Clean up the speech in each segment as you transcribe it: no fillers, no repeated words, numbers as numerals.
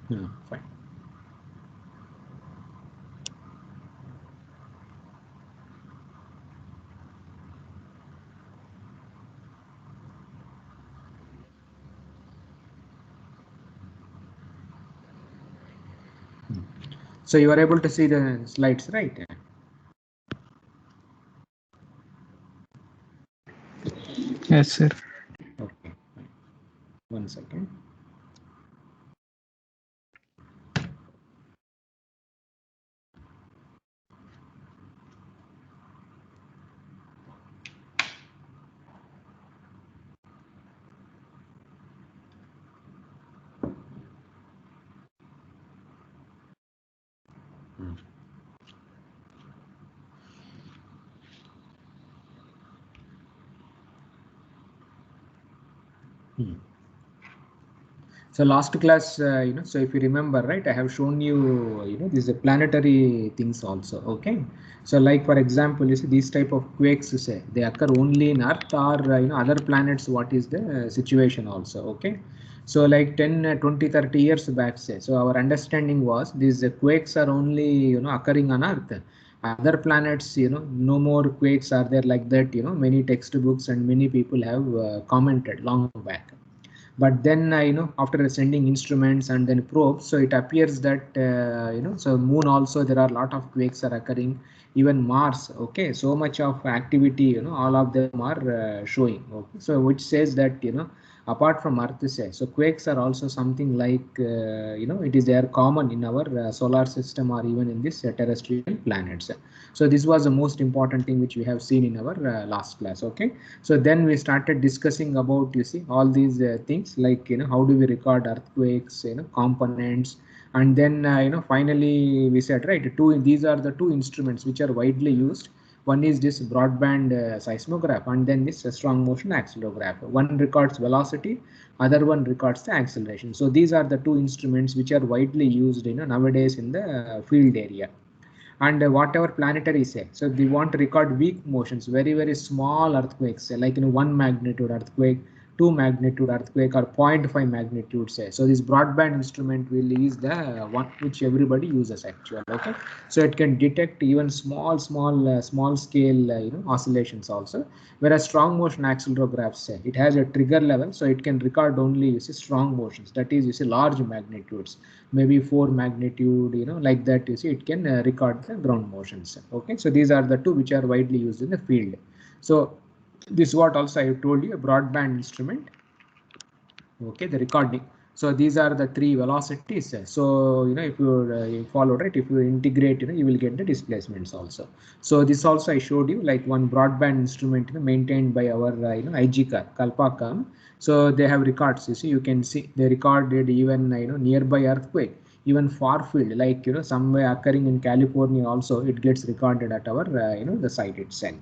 Yeah, fine. So you are able to see the slides, right? Yes, sir. Okay, fine. One second. Hmm. Hmm. So last class, so if you remember, right, I have shown you, these planetary things also. Okay. So like for example, you see these type of quakes, say they occur only in Earth or other planets. What is the situation also? Okay. So like 10, 20, 30 years back, say. So our understanding was these quakes are only occurring on Earth. Other planets, no more quakes are there like that. Many textbooks and many people have commented long back. But then after sending instruments and then probes, so it appears that so moon also there are a lot of quakes are occurring, even Mars. Okay, so much of activity, all of them are showing. Okay, so which says that apart from Earth, say, so quakes are also something like it is there common in our solar system or even in this terrestrial planets. So this was the most important thing which we have seen in our last class. Okay, so then we started discussing about, you see, all these things like how do we record earthquakes, components, and then finally we said, right, two, these are the two instruments which are widely used. One is this broadband seismograph, and then this strong motion accelegraph. One records velocity, other one records the acceleration. So these are the two instruments which are widely used nowadays in the field area. And whatever planetary, say, so they want to record weak motions, very very small earthquakes, say, like 1 magnitude earthquake, 2 magnitude earthquake, or zero point 0.5 magnitude, say. So this broadband instrument will use the one which everybody uses actually. Okay, so it can detect even small scale oscillations also. Whereas strong motion accelerographs, say, it has a trigger level, so it can record only, you see, strong motions, that is, you see, large magnitudes, maybe 4 magnitude, like that, you see, it can record the ground motions. Okay, so these are the two which are widely used in the field. So this is what also I told you, a broadband instrument. Okay, the recording. So these are the three velocities. So if you follow, right, if you integrate, you will get the displacements also. So this also I showed you, like one broadband instrument maintained by our IGCAR Kalpakam. So they have records, you see, you can see they recorded even nearby earthquake, even far field, like somewhere occurring in California also, it gets recorded at our the site itself.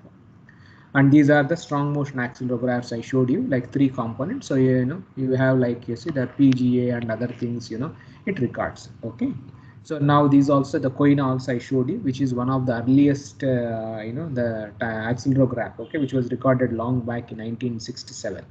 And these are the strong motion accelerographs I showed you, like three components. So you have, like, you see, the PGA and other things, it records. Okay, so now these also, the Koina also I showed you, which is one of the earliest the accelegraph, okay, which was recorded long back in 1967.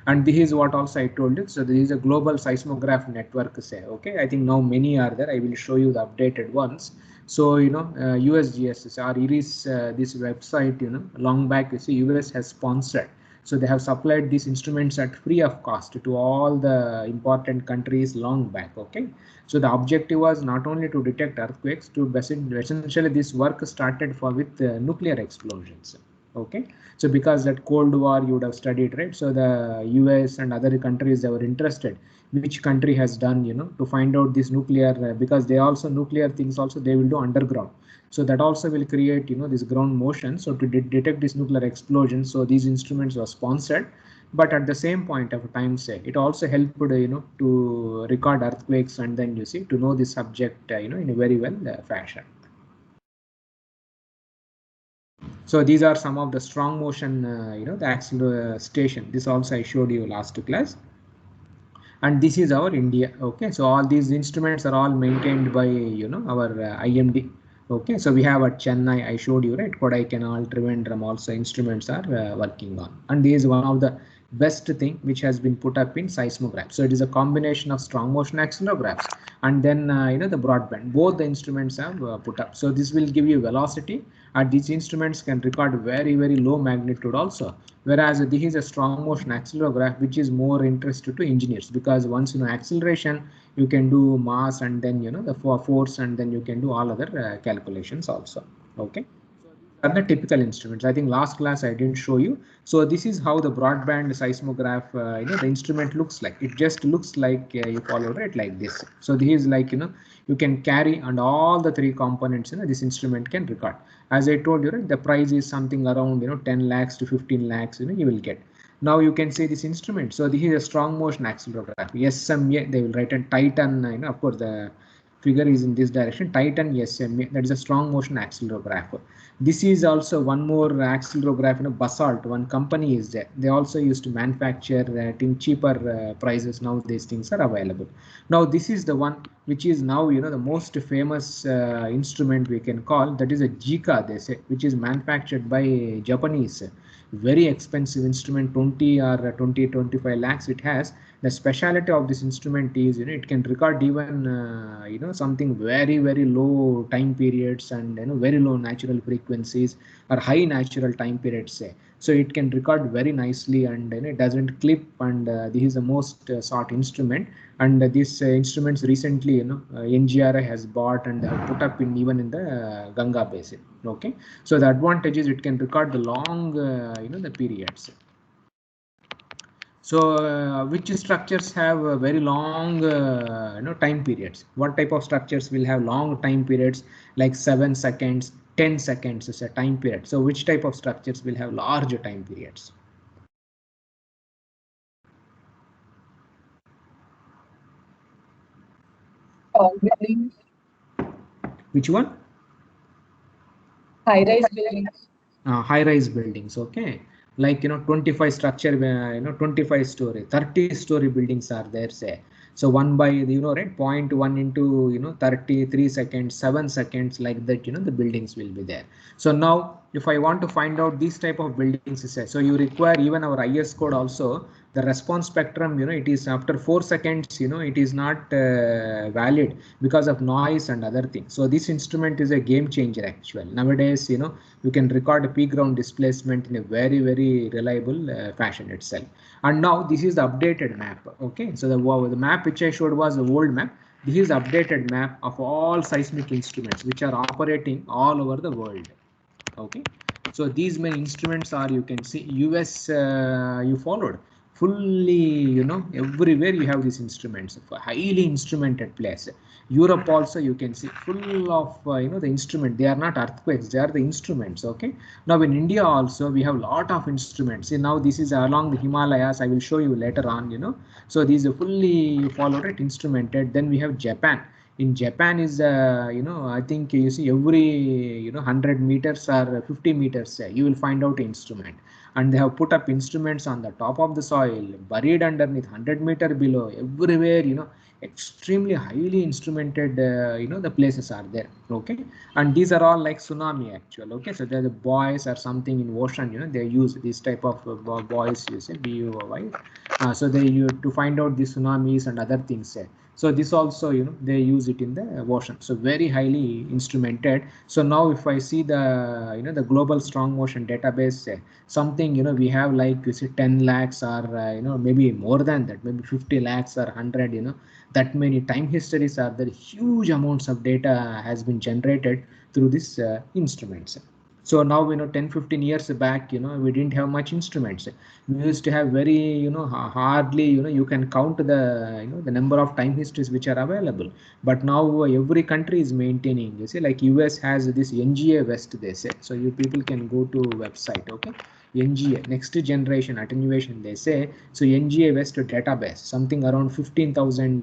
And this is what also I told you. So this is a global seismograph network, say. Okay, I think now many are there. I will show you the updated ones. So USGS or IRIS, this website, long back, you see, US has sponsored. So they have supplied these instruments at free of cost to all the important countries long back. Okay, so the objective was not only to detect earthquakes, to essentially this work started for with nuclear explosions. Okay, so because that Cold War you would have studied, right? So the US and other countries, they were interested which country has done, to find out this nuclear, because they also, nuclear things also they will do underground. So that also will create this ground motion, so to detect this nuclear explosion. So these instruments were sponsored, but at the same point of time, say, it also helped to record earthquakes, and then you see, to know the subject in a very well fashion. So these are some of the strong motion, the acceleration. This also I showed you last class. And this is our India. Okay, so all these instruments are all maintained by our IMD. Okay, so we have at Chennai, I showed you, right, Kodaikanal, Trivandrum also instruments are working on. And this is one of the best thing which has been put up in seismograph. So it is a combination of strong motion accelerographs and then the broadband. Both the instruments have put up. So this will give you velocity, and these instruments can record very low magnitude also. Whereas this is a strong motion accelegraph, which is more interested to engineers, because once you know acceleration, you can do mass and then the force, and then you can do all other calculations also. Okay. Are the typical instruments. I think last class I didn't show you. So this is how the broadband seismograph, the instrument looks like. It just looks like you follow it like this. So this is like, you can carry, and all the three components, this instrument can record. As I told you, right, the price is something around, 10 lakhs to 15 lakhs, you will get. Now you can say this instrument. So this is a strong motion accelegraph. SMA, they will write a Titan, of course the figure is in this direction, Titan SMA, that is a strong motion accelegraph. This is also one more accelegraph, Basalt, one company is there. They also used to manufacture in cheaper prices. Now these things are available. Now this is the one which is now, the most famous instrument we can call, that is a JICA, they say, which is manufactured by Japanese. Very expensive instrument, 20 or 25 lakhs it has. The speciality of this instrument is, it can record even something very low time periods, and very low natural frequencies or high natural time periods, say. So it can record very nicely, and it doesn't clip, and this is the most sought instrument. And these instruments recently, NGRI has bought and have put up in even in the Ganga basin. Okay, so the advantage is it can record the long the periods. So which structures have very long time periods? What type of structures will have long time periods, like 7 seconds, 10 seconds is a time period? So which type of structures will have larger time periods? Buildings. Which one? High-rise buildings. High-rise buildings. Okay, like 25 structure, 25 story, 30 story buildings are there, say. So 1 by right, 0.1 into 33 seconds, 7 seconds, like that, the buildings will be there. So now if I want to find out these type of buildings, say, so you require even our IS code also, the response spectrum, it is after 4 seconds, it is not valid because of noise and other things. So this instrument is a game changer actually. Nowadays, you can record peak ground displacement in a very reliable fashion itself. And now this is the updated map. Okay, so the map which I showed was the old map. This is updated map of all seismic instruments which are operating all over the world. Okay, so these many instruments are, you can see, US you followed fully, everywhere you have these instruments, highly instrumented place. Europe also you can see full of the instrument. They are not earthquakes, they are the instruments. Okay, now in India also we have lot of instruments. See, now this is along the Himalayas, I will show you later on. So these are fully followed it, instrumented. Then we have Japan. In Japan is I think you see every 100 meters or 50 meters, you will find out instrument, and they have put up instruments on the top of the soil, buried underneath 100-meter below, everywhere, extremely highly instrumented, the places are there. Okay, and these are all like tsunami actual. Okay, so the buoys or something in ocean, they use this type of buoys, you say BUOY. So they to find out the tsunamis and other things. So this also, they use it in the ocean. So very highly instrumented. So now if I see the, the global strong motion database, something, we have like, you see 10 lakhs or, maybe more than that, maybe 50 lakhs or 100, that many time histories are there. Huge amounts of data has been generated through this instruments. So now, 10-15 years back, we didn't have much instruments. We used to have very, hardly, you can count the, the number of time histories which are available. But now every country is maintaining. You see, like US has this NGA West, they say. So you people can go to website. Okay, NGA, next generation attenuation, they say. So NGA West database, something around 15,000,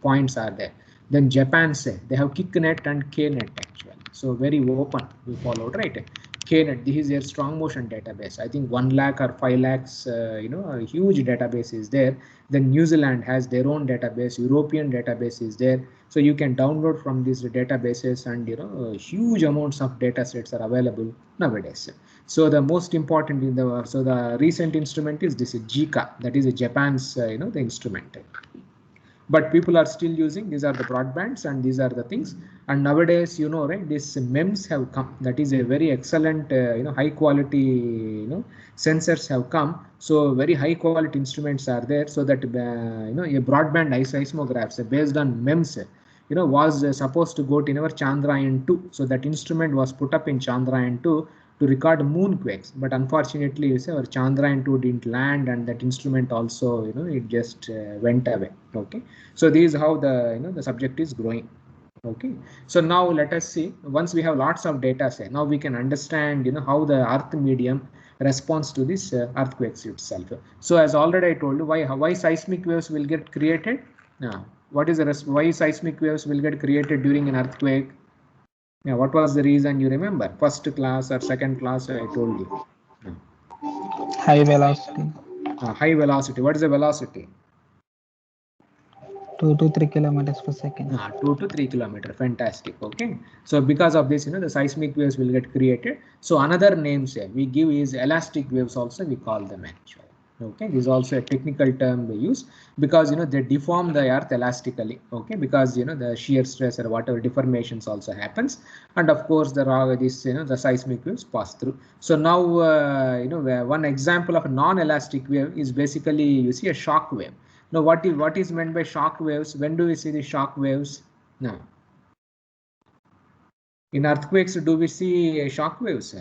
points are there. Then Japan say they have KickNet and KNet actually. So very open, we followed, right? KNet, this is their strong motion database. I think 1 lakh or 5 lakhs, a huge database is there. Then New Zealand has their own database, European database is there. So you can download from these databases, and huge amounts of data sets are available nowadays. So the most important in the so the recent instrument is this JICA, that is a Japan's the instrument. But people are still using, these are the broadbands and these are the things. And nowadays, right, these MEMS have come. That is a very excellent high quality sensors have come. So very high quality instruments are there, so that a broadband seismographs based on MEMS was supposed to go to our Chandrayaan-2. So that instrument was put up in Chandrayaan-2 to record moonquakes, but unfortunately, our Chandrayaan-2 didn't land, and that instrument also, it just went away. Okay, so this is how the subject is growing. Okay, so now let us see. Once we have lots of data, say now we can understand, how the Earth medium responds to this earthquakes itself. So as already I told you, why seismic waves will get created. Now, what is the why seismic waves will get created during an earthquake? Yeah, what was the reason, you remember? First class or second class, I told you. High velocity. High velocity. What is the velocity? 2 to 3 kilometers per second. 2 to 3 kilometer. Fantastic. Okay. So because of this, the seismic waves will get created. So another name we give is elastic waves also, we call them actually. Okay, this is also a technical term we use, because they deform the earth elastically. Okay, because the shear stress or whatever deformations also happens, and of course the seismic waves pass through. So now one example of a non-elastic wave is basically, you see, a shock wave. Now what is meant by shock waves? When do we see the shock waves? Now in earthquakes, do we see shock waves?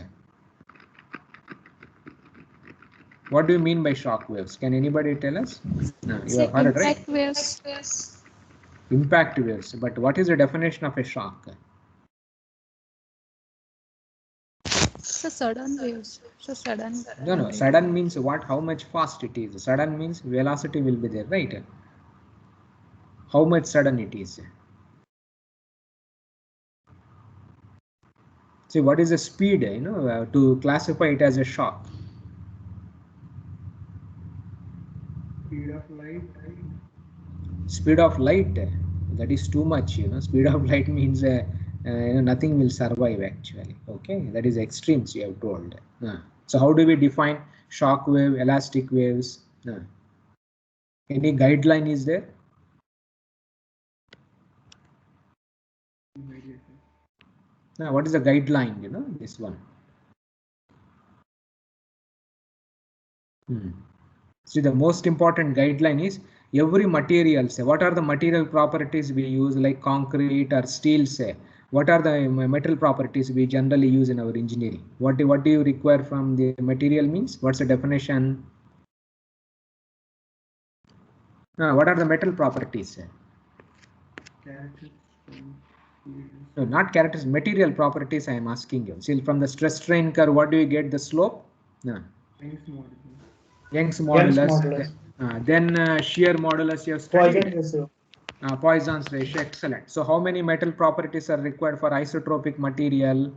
What do you mean by shock waves? Can anybody tell us? No, you have heard it, right? Impact waves. Impact waves. But what is the definition of a shock? So sudden waves. So sudden. No. Sudden means what? How much fast it is. Sudden means velocity will be there, right? How much sudden it is. See, what is the speed? To classify it as a shock. Speed of light. Speed of light, that is too much. Speed of light means nothing will survive actually. Okay, that is extremes you have told. So how do we define shock wave, elastic waves? Any guideline is there? Now, what is the guideline? This one. See, the most important guideline is every material. Say, what are the material properties we use, like concrete or steel? Say, what are the metal properties we generally use in our engineering? What do you require from the material means? What's the definition? What are the metal properties? No, not characteristics, material properties I am asking you. See, from the stress strain curve, what do you get the slope? No. Young's modulus. Then shear modulus you have studied. Poisson's ratio. Excellent. So how many metal properties are required for isotropic material?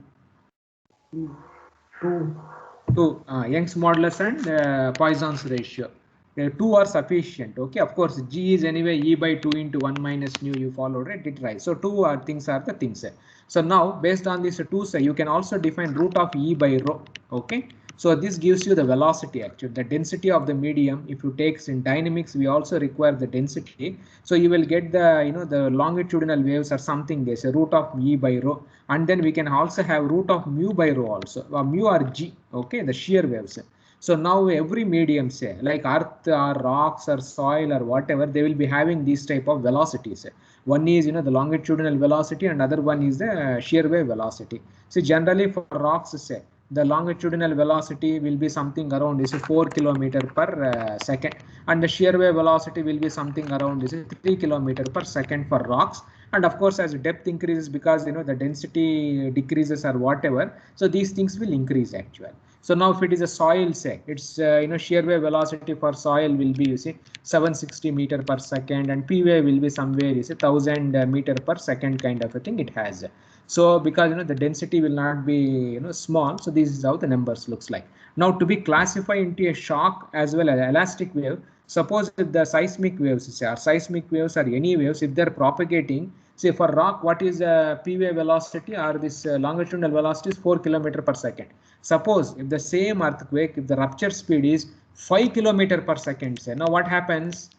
Two. Young's modulus and Poisson's ratio. 2 are sufficient. Okay, of course G is anyway E by 2 into 1 minus nu, you followed, right? It right. So 2 things are the things. So now based on these 2, you can also define root of E by rho. Okay, so this gives you the velocity actually, the density of the medium. If you take in dynamics, we also require the density. So you will get the the longitudinal waves or something. There's a root of E by rho, and then we can also have root of mu by rho also, mu or G. Okay, the shear waves. So now every medium, say like earth or rocks or soil or whatever, they will be having these type of velocities. One is the longitudinal velocity, and other one is the shear wave velocity. So generally for rocks, say the longitudinal velocity will be something around 4 km per second, and the shear wave velocity will be something around 3 km per second for rocks. And of course, as depth increases, because the density decreases or whatever, so these things will increase actually. So now if it is a soil, say its shear wave velocity for soil will be 760 meter per second, and P wave will be somewhere 1000 meter per second kind of a thing it has. So because the density will not be small, so this is how the numbers looks like. Now to be classified into a shock as well as elastic wave, suppose if the seismic waves or any waves, if they're propagating See, for rock, what is PV velocity or this longitudinal velocity is 4 km per second. Suppose if the same earthquake, if the rupture speed is 5 km per second, say, now what happens?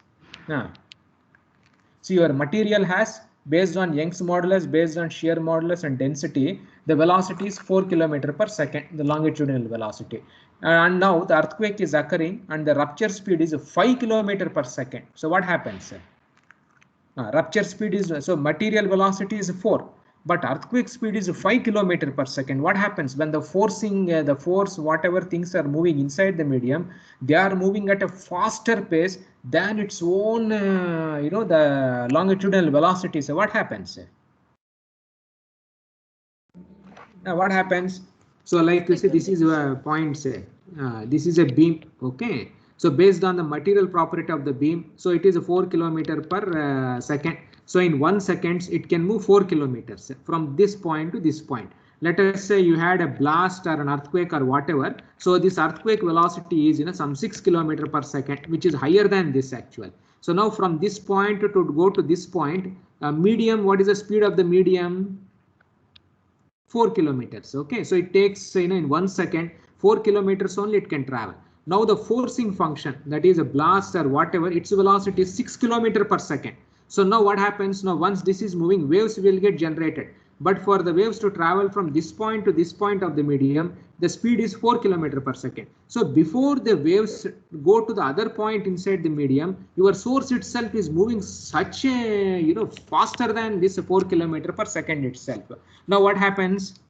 So your material has, based on Young's modulus, based on shear modulus and density, the velocity is 4 km per second, the longitudinal velocity. And now the earthquake is occurring and the rupture speed is 5 km per second. So what happens? Rupture speed is, so material velocity is 4, but earthquake speed is 5 km per second. What happens when the forcing, the force, whatever things are moving inside the medium, they are moving at a faster pace than its own, the longitudinal velocity. So what happens? Now what happens? So like you say, this is a point, say, this is a beam, okay? So based on the material property of the beam, so it is a 4 km per second. So in 1 second, it can move 4 kilometers from this point to this point. Let us say you had a blast or an earthquake or whatever. So this earthquake velocity is some 6 km per second, which is higher than this actual. So now from this point to go to this point, medium, what is the speed of the medium? 4 kilometers. Okay, so it takes in 1 second 4 kilometers only it can travel. Now the forcing function, that is a blast or whatever, its velocity is 6 km per second. So now what happens? Now once this is moving, waves will get generated. But for the waves to travel from this point to this point of the medium, the speed is 4 km per second. So before the waves go to the other point inside the medium, your source itself is moving such a faster than this 4 km per second itself. Now what happens?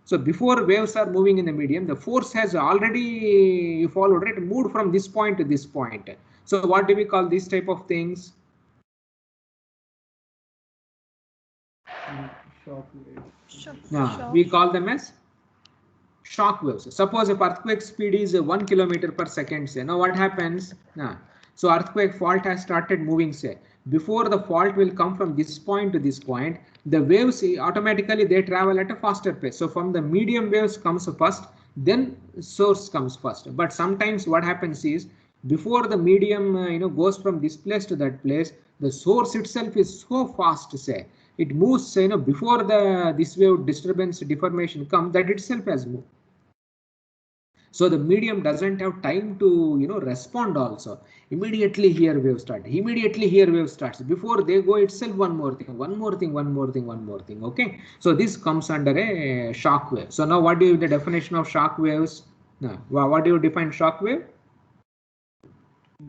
So before waves are moving in the medium, the force has already, you followed, right, moved from this point to this point. So what do we call these type of things? Shock wave. We call them as shock waves. Suppose if earthquake speed is 1 km per second, say, now what happens? So earthquake fault has started moving, say. Before the fault will come from this point to this point, the waves automatically they travel at a faster pace. So from the medium waves comes first, then source comes first. But sometimes what happens is before the medium goes from this place to that place, the source itself is so fast, say. It moves, before this wave disturbance deformation comes, that itself has moved. So the medium doesn't have time to respond also. Immediately here wave starts. Immediately here wave starts. Before they go itself, one more thing. Okay. So this comes under a shock wave. So now what do you the definition of shock waves? What do you define shock wave?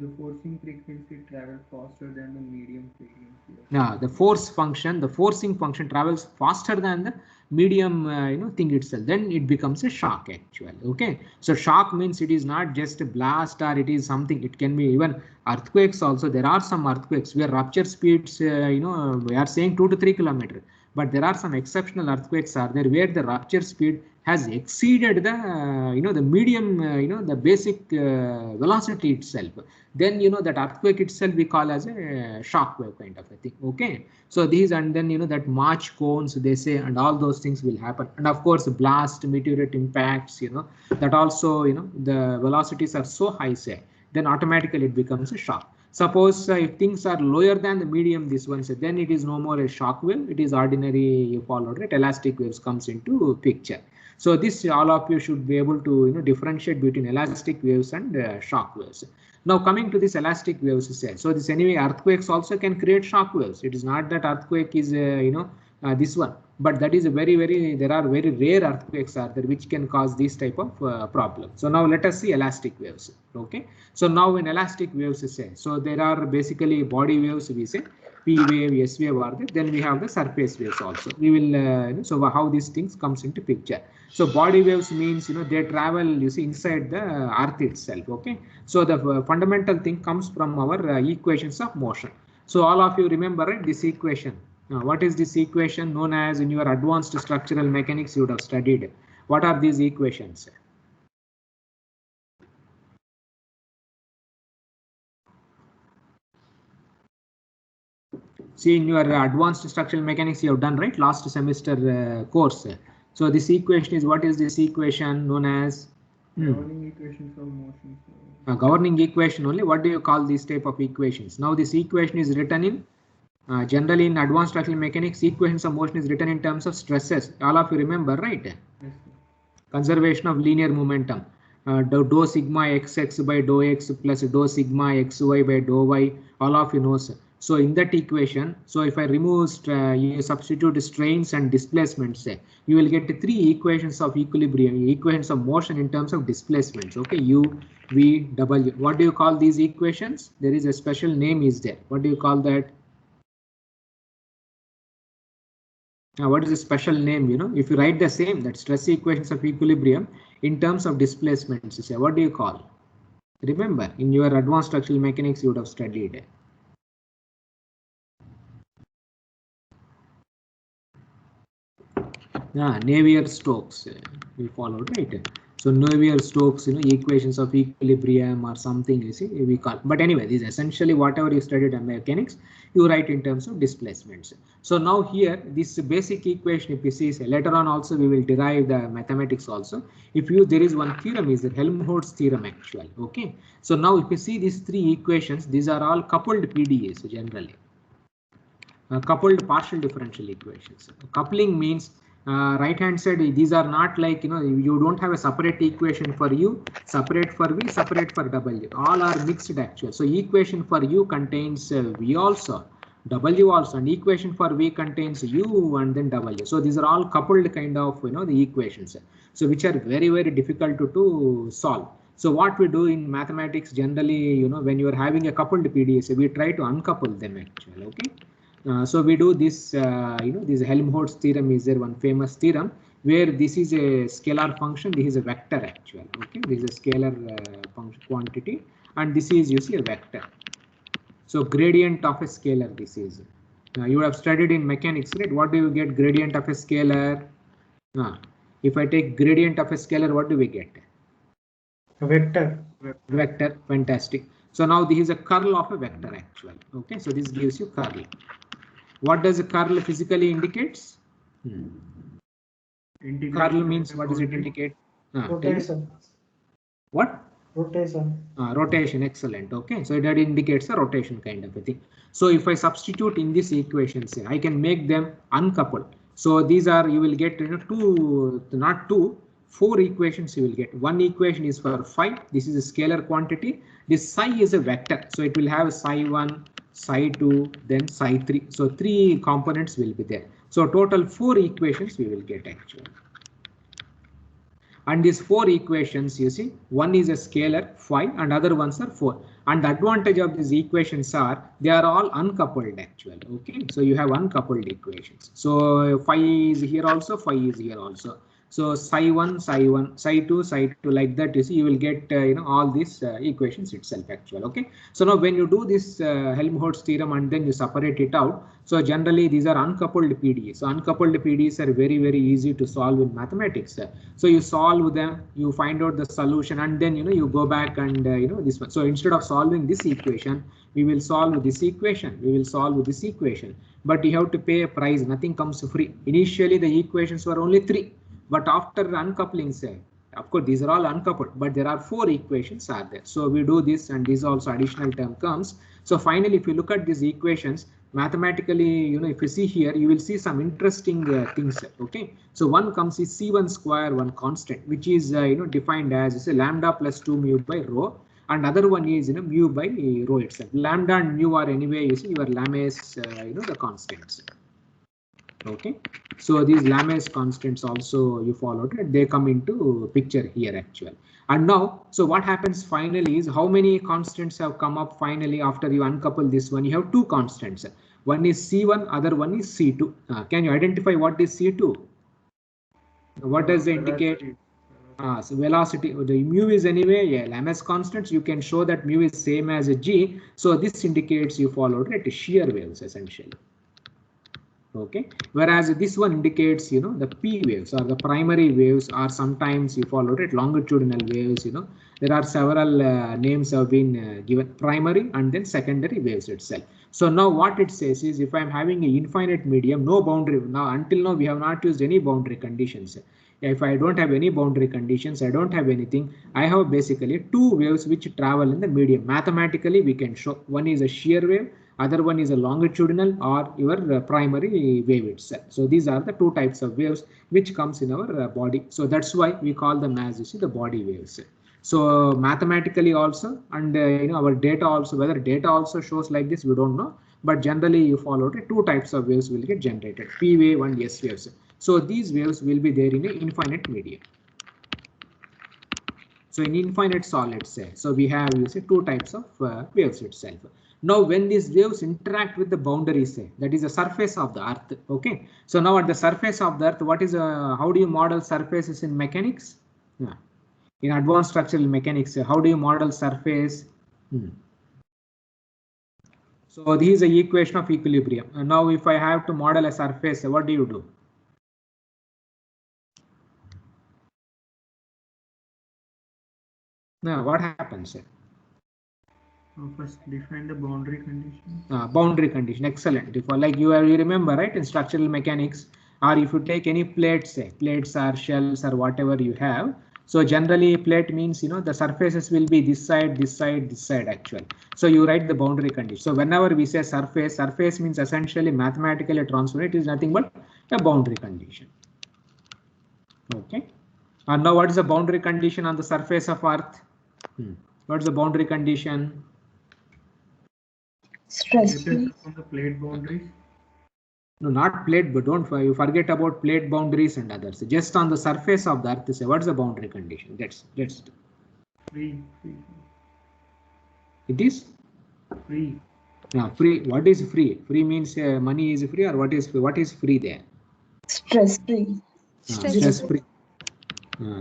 The forcing frequency travels faster than the medium frequency. The forcing function travels faster than the medium thing itself. Then it becomes a shock actually. Okay, so shock means it is not just a blast or it is something. It can be even earthquakes also. There are some earthquakes where rupture speeds we are saying 2 to 3 kilometers. But there are some exceptional earthquakes are there where the rupture speed has exceeded the the medium the basic velocity itself. Then that earthquake itself we call as a shock wave kind of a thing. Okay, so these and then that March cones they say and all those things will happen. And of course blast, meteorite impacts, that also the velocities are so high, say, then automatically it becomes a shock. Suppose if things are lower than the medium, this one, so then it is no more a shock wave. It is ordinary, you followed, right? Elastic waves comes into picture. So this all of you should be able to differentiate between elastic waves and shock waves. Now coming to this elastic waves, say, so this anyway earthquakes also can create shock waves. It is not that earthquake is this one, but that is a very there are very rare earthquakes are there which can cause this type of problem. So now let us see elastic waves. Okay, so now in elastic waves, say, so there are basically body waves, we say P wave, S wave are there. Then we have the surface waves also. We will so how these things comes into picture. So body waves means they travel inside the earth itself. Okay, so the fundamental thing comes from our equations of motion. So all of you remember, right, this equation. What is this equation known as in your advanced structural mechanics you would have studied? What are these equations? See, in your advanced structural mechanics you have done, right, last semester course. So this equation is, what is this equation known as? Governing equations of motion. Governing equation only. What do you call these type of equations? Now this equation is written in Generally in advanced structural mechanics, equations of motion is written in terms of stresses. All of you remember, right? Yes, sir. Conservation of linear momentum. Dou sigma xx by dou x plus dou sigma xy by dou y. All of you know, sir. So in that equation, so if I remove, you substitute strains and displacements, you will get three equations of equilibrium, equations of motion in terms of displacements. Okay, U, V, W. What do you call these equations? There is a special name is there. What do you call that? Now, what is the special name? You know, if you write the same, that stress equations of equilibrium in terms of displacements, what do you call? Remember, in your advanced structural mechanics, you would have studied. Navier-Stokes we followed, right? So Navier-Stokes, equations of equilibrium or something, you see, we call. But anyway, this is essentially whatever you studied in mechanics, you write in terms of displacements. So now here, this basic equation, if you see, later on also we will derive the mathematics also. If you, there is one theorem, is the Helmholtz theorem actually. Okay. So now if you see these three equations, these are all coupled PDEs generally. Coupled partial differential equations. Coupling means right hand side, these are not like, you don't have a separate equation for U, separate for V, separate for W. All are mixed actually. So equation for U contains V also, W also, and equation for V contains U and then W. So these are all coupled kind of, the equations. So which are very, very difficult to solve. So what we do in mathematics generally, when you are having a coupled PDEs, we try to uncouple them actually. Okay. So we do this, this Helmholtz theorem is there, one famous theorem where this is a scalar function, this is a vector actually. Okay, this is a scalar function quantity, and this is, you see, a vector. So gradient of a scalar, this is. You have studied in mechanics, right? What do you get? Gradient of a scalar. If I take gradient of a scalar, what do we get? A vector. Vector, fantastic. So now this is a curl of a vector actually. Okay, so this gives you curl. What does a curl physically indicates? Curl means, what does it indicate? Rotation. What? Rotation. Rotation, excellent. Okay, so that indicates a rotation kind of a thing. So if I substitute in this equation, say I can make them uncoupled. So these are, you will get, four equations you will get. One equation is for phi, this is a scalar quantity. This psi is a vector, so it will have psi1, psi2, then psi3. So three components will be there. So total four equations we will get actually. And these four equations, you see, one is a scalar phi and other ones are four. And the advantage of these equations are they are all uncoupled actually. Okay, so you have uncoupled equations. So phi is here also, phi is here also. So psi1, psi1, psi2, psi2, like that, you see, you will get all these equations itself actually. Okay, so now when you do this Helmholtz theorem and then you separate it out, so generally these are uncoupled PDEs. So uncoupled PDEs are very, very easy to solve in mathematics. So you solve them, you find out the solution, and then you go back and this one. So instead of solving this equation, we will solve this equation. We will solve this equation, but you have to pay a price. Nothing comes free. Initially the equations were only three. But after uncoupling, say, of course, these are all uncoupled, but there are four equations are there. So we do this, and this also additional term comes. So finally, if you look at these equations, mathematically, if you see here, you will see some interesting things. Okay, so one comes is C1 square, one constant, which is defined as lambda plus 2 mu by rho, and other one is mu by rho itself. Lambda and mu are anyway, you see, your Lame's the constants. Okay, so these Lame's constants also you followed it, they come into picture here actually. And now, so what happens finally is how many constants have come up finally after you uncouple this one? You have two constants. One is C1, other one is C2. Can you identify what is C2? What does it indicate? So velocity, the mu is anyway, Lame's constants, you can show that mu is same as a G. So this indicates you followed it, shear waves essentially. Okay, whereas this one indicates the P waves or the primary waves, or sometimes you followed it longitudinal waves. There are several names have been given, primary and then secondary waves itself. So now what it says is, if I'm having an infinite medium, no boundary, now until now we have not used any boundary conditions. If I don't have any boundary conditions, I don't have anything, I have basically two waves which travel in the medium. Mathematically we can show, one is a shear wave Other one is a longitudinal or your primary wave itself. So these are the two types of waves which comes in our body. So that's why we call them as, you see, the body waves. So mathematically also, and our data also, whether data also shows like this, we don't know. But generally you follow it, two types of waves will get generated, P wave and S waves. So these waves will be there in an infinite medium. So in infinite solids, say, so we have, you see, two types of waves itself. Now when these waves interact with the boundaries, say, that is the surface of the earth. Okay, so now at the surface of the earth, what is how do you model surfaces in mechanics? Yeah. In advanced structural mechanics, how do you model surface? So this is the equation of equilibrium. And now if I have to model a surface, what do you do? Now what happens? First define the boundary condition. Boundary condition, excellent. If like you remember, right, in structural mechanics, or if you take any plates, say plates or shells or whatever you have. So generally plate means, the surfaces will be this side, this side, this side actually. So you write the boundary condition. So whenever we say surface, surface means essentially mathematically transformed. It is nothing but a boundary condition. Okay. And now what is the boundary condition on the surface of Earth? What is the boundary condition? Stress free. On the plate boundaries. No, not plate, but don't you forget about plate boundaries and others. Just on the surface of the earth, say what's the boundary condition? That's Free. It is Free. now free. What is free? Free means money is free, or what is free there? Stress free. Stress free.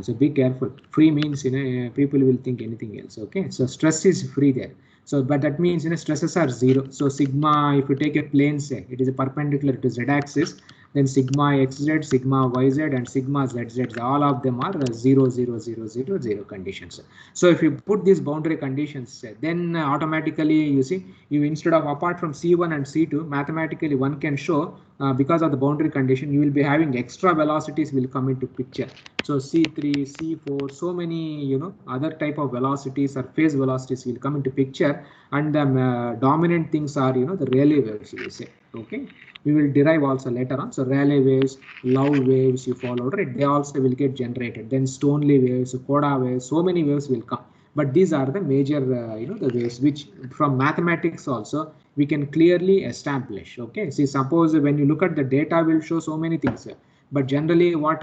So be careful. Free means, people will think anything else. Okay, so stress is free there. So but that means, stresses are zero. So sigma, if you take a plane, say it is a perpendicular to z axis, then sigma xz, sigma yz, and sigma zz, all of them are 0, 0, 0, 0, 0 conditions. So if you put these boundary conditions, then automatically you see, you instead of apart from C1 and C2, mathematically one can show because of the boundary condition, you will be having extra velocities will come into picture. So C3, C4, so many, other type of velocities or phase velocities will come into picture, and the dominant things are, the Rayleigh waves, you say. Okay, we will derive also later on. So Rayleigh waves, Love waves, you follow, right? They also will get generated. Then Stoney waves, Koda waves, so many waves will come. But these are the major, the waves which from mathematics also we can clearly establish. Okay, see, suppose when you look at the data, will show so many things. But generally what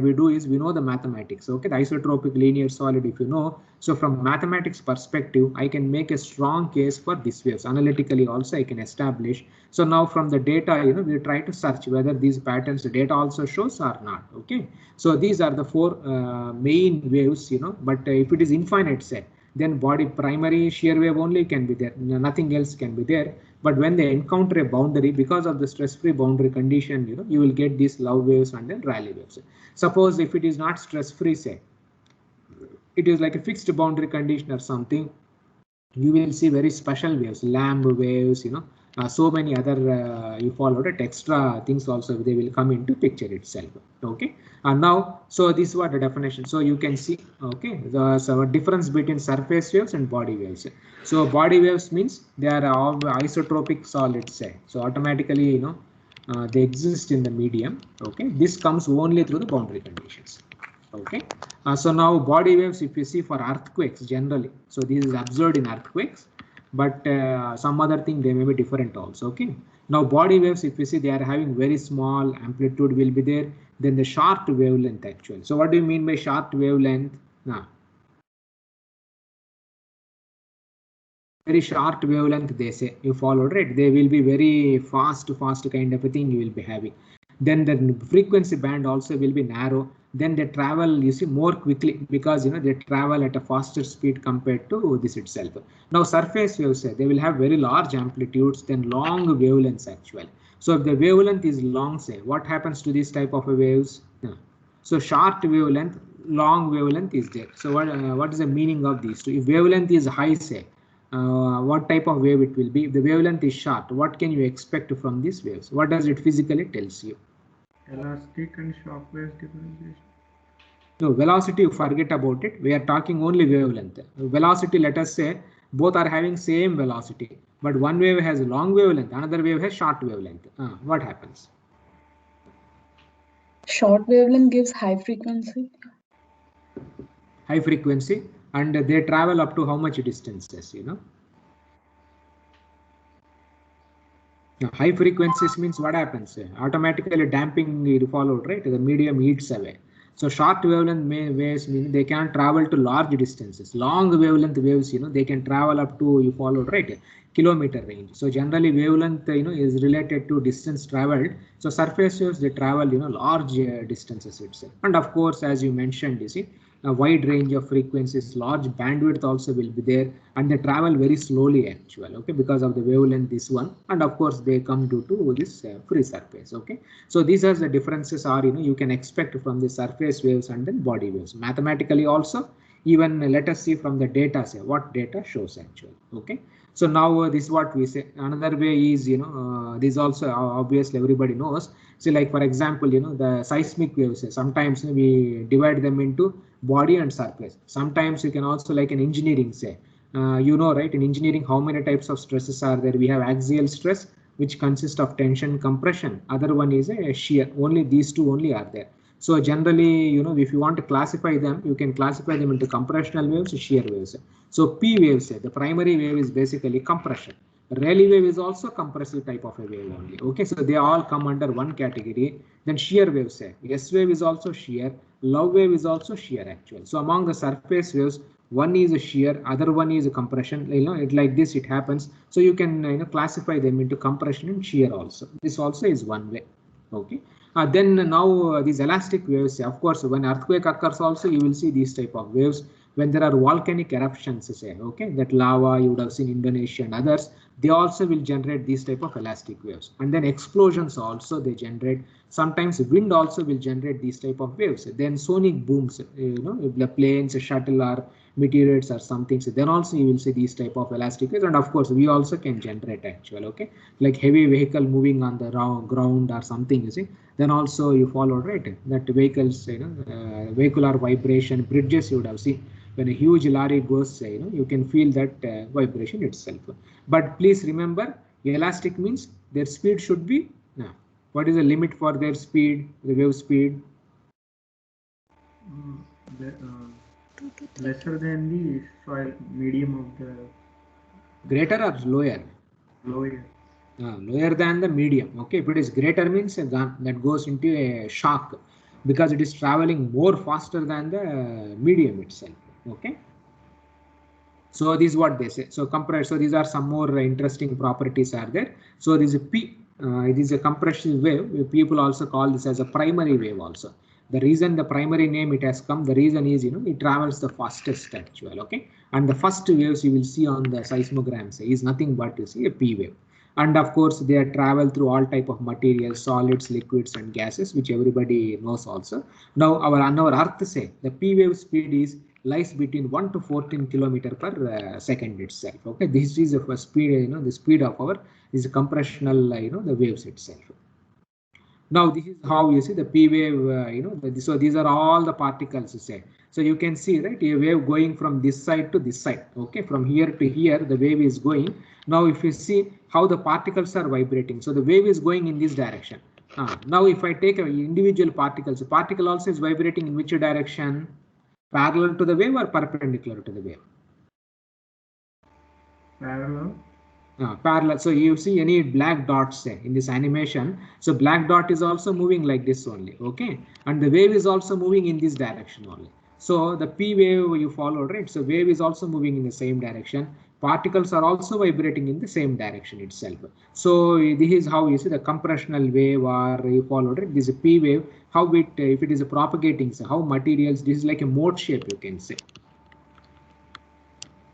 we do is we know the mathematics. Okay, the isotropic linear solid, if you know. So from mathematics perspective, I can make a strong case for these waves. Analytically also I can establish. So now from the data, we try to search whether these patterns, the data also shows or not. Okay, so these are the four main waves, but if it is infinite, say, then body primary shear wave only can be there, nothing else can be there. But when they encounter a boundary, because of the stress-free boundary condition, you will get these Love waves and then Rayleigh waves. Suppose if it is not stress-free, say it is like a fixed boundary condition or something, you will see very special waves, Lamb waves, so many other you follow it, extra things also they will come into picture itself. Okay, and now so this is what the definition. So you can see, okay, the difference between surface waves and body waves. So body waves means they are all isotropic solids, say. So automatically, they exist in the medium. Okay, this comes only through the boundary conditions. Okay, so now body waves, if you see for earthquakes generally, so this is observed in earthquakes, but some other thing they may be different also. Okay, now body waves, if you see, they are having very small amplitude will be there, then the short wavelength actually. So what do you mean by short wavelength? Very short wavelength, they say, you followed, right? They will be very fast kind of a thing you will be having. Then the frequency band also will be narrow. Then they travel, you see, more quickly because they travel at a faster speed compared to this itself. Now surface waves, they will have very large amplitudes, then long wavelengths actually. So if the wavelength is long, say, what happens to this type of waves? So short wavelength, long wavelength is there. So what is the meaning of these two? If wavelength is high, say, what type of wave it will be? If the wavelength is short, what can you expect from these waves? What does it physically tells you? Elastic and shock waves differentiation. No, velocity, you forget about it. We are talking only wavelength. Velocity, let us say, Both are having same velocity, but one wave has long wavelength, another wave has short wavelength. What happens? Short wavelength gives high frequency. High frequency, and they travel up to how much distances, you know? Now, high frequencies means what happens? Automatically damping is followed, right? The medium eats away. So short wavelength waves mean they can travel to large distances. Long wavelength waves, you know, they can travel up to, you followed, right, kilometer range. So generally wavelength, you know, is related to distance traveled. So surface waves, they travel, you know, large distances itself. And of course, as you mentioned, you see, a wide range of frequencies, large bandwidth also will be there, and they travel very slowly actually, okay, because of the wavelength this one, and of course they come due to this free surface. Okay, so these are the differences are, you know, you can expect from the surface waves and then body waves. Mathematically also, even let us see from the data, say what data shows actually. Okay, so now this is what we say. Another way is, you know, this also obviously everybody knows. So like for example, you know, the seismic waves, sometimes we divide them into body and surface. Sometimes you can also, like in engineering, say, you know, right, in engineering how many types of stresses are there? We have axial stress, which consists of tension, compression. Other one is a shear. Only these two only are there. So generally, you know, if you want to classify them, you can classify them into compressional waves, shear waves. So P waves, the primary wave is basically compression. Rayleigh wave is also compressive type of a wave only. Okay, so they all come under one category. Then shear waves, S wave is also shear, love wave is also shear actually. So among the surface waves, one is a shear, other one is a compression. You know, it like this it happens. So you can, you know, classify them into compression and shear also. This also is one way. Okay. Then now these elastic waves, of course, when earthquake occurs also, you will see these type of waves. When there are volcanic eruptions, say, okay, that lava you would have seen Indonesia and others, they also will generate these type of elastic waves. And then explosions also they generate. Sometimes wind also will generate these type of waves. Then sonic booms, you know, if the planes, a shuttle or meteorites or something, so then also you will see these type of elastic waves. And of course, we also can generate actual, okay, like heavy vehicle moving on the ground or something, you see. Then also you follow, right, that vehicles, you know, vehicular vibration, bridges you would have seen. When a huge lorry goes, you know, you can feel that vibration itself. But please remember, elastic means their speed should be, what is the limit for their speed, the wave speed? Lesser than the soil medium of the. Greater or lower? Lower. Lower than the medium. Okay, if it is greater means a gun that goes into a shock because it is traveling more faster than the medium itself. Okay, so this is what they say. So compress. So these are some more interesting properties are there. So this is P. It is a compression wave. People also call this as a primary wave also. The reason the primary name it has come, the reason is, you know, it travels the fastest actually. Okay, and the first waves you will see on the seismograms is nothing but, you see, a P wave. And of course, they travel through all type of materials, solids, liquids, and gases, which everybody knows also. Now, on our Earth, say the P wave speed is lies between 1 to 14 kilometer per second itself. Okay, this is the speed, you know, the speed of our is compressional, you know, the waves itself. Now this is how you see the P wave, you know, so these are all the particles, you say. So you can see, right, a wave going from this side to this side. Okay, from here to here, the wave is going. Now if you see how the particles are vibrating, so the wave is going in this direction. Now if I take individual particles, the particle also is vibrating in which direction? Parallel to the wave or perpendicular to the wave? Parallel. Parallel. So you see any black dots in this animation. So black dot is also moving like this only. Okay, and the wave is also moving in this direction only. So the P wave you followed, right? So wave is also moving in the same direction. Particles are also vibrating in the same direction itself. So this is how you see the compressional wave, or you followed it. This is a P wave. How it, if it is a propagating, so how materials, this is like a mode shape, you can say.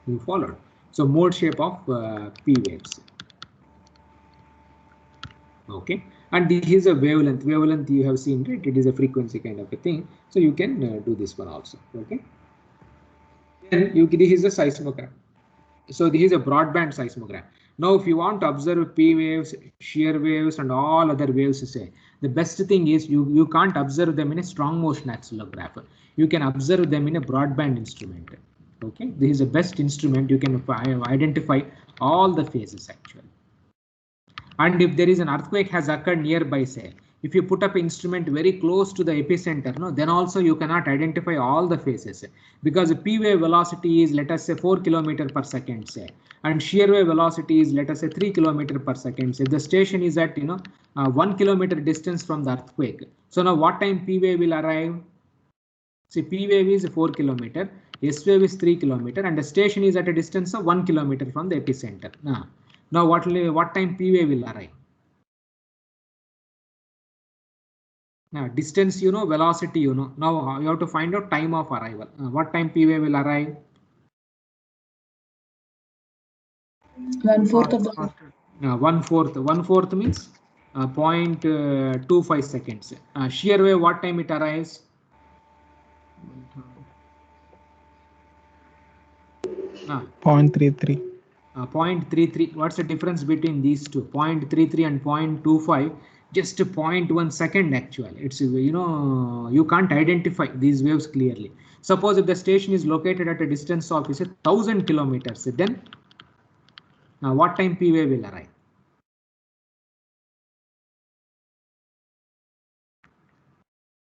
You followed. So mode shape of P waves. Okay, and this is a wavelength. Wavelength you have seen, right? It is a frequency kind of a thing. So you can do this one also. Okay. Then this is a seismogram. So this is a broadband seismogram. Now, if you want to observe P waves, shear waves, and all other waves, say the best thing is you can't observe them in a strong motion accelegraph. You can observe them in a broadband instrument. Okay, this is the best instrument. You can identify all the phases actually. And if there is an earthquake has occurred nearby, say, if you put up an instrument very close to the epicenter, no, then also you cannot identify all the phases, because the P wave velocity is, let us say, 4 km per second, say, and shear wave velocity is, let us say, 3 km per second. Say the station is at 1 km distance from the earthquake. So now what time P wave will arrive? See, P wave is 4 km, S wave is 3 km, and the station is at a distance of 1 km from the epicenter. Now what time P wave will arrive? Now distance you know, velocity you know. Now you have to find out time of arrival. What time P wave will arrive? 1/4 of the 1/4 means 0.25 seconds. Shear wave, what time it arrives? 0.33. 0.33. What's the difference between these two? 0.33 and 0.25. Just 0.1 second actually. It's, you can't identify these waves clearly. Suppose if the station is located at a distance of 1,000 kilometers, then what time P wave will arrive?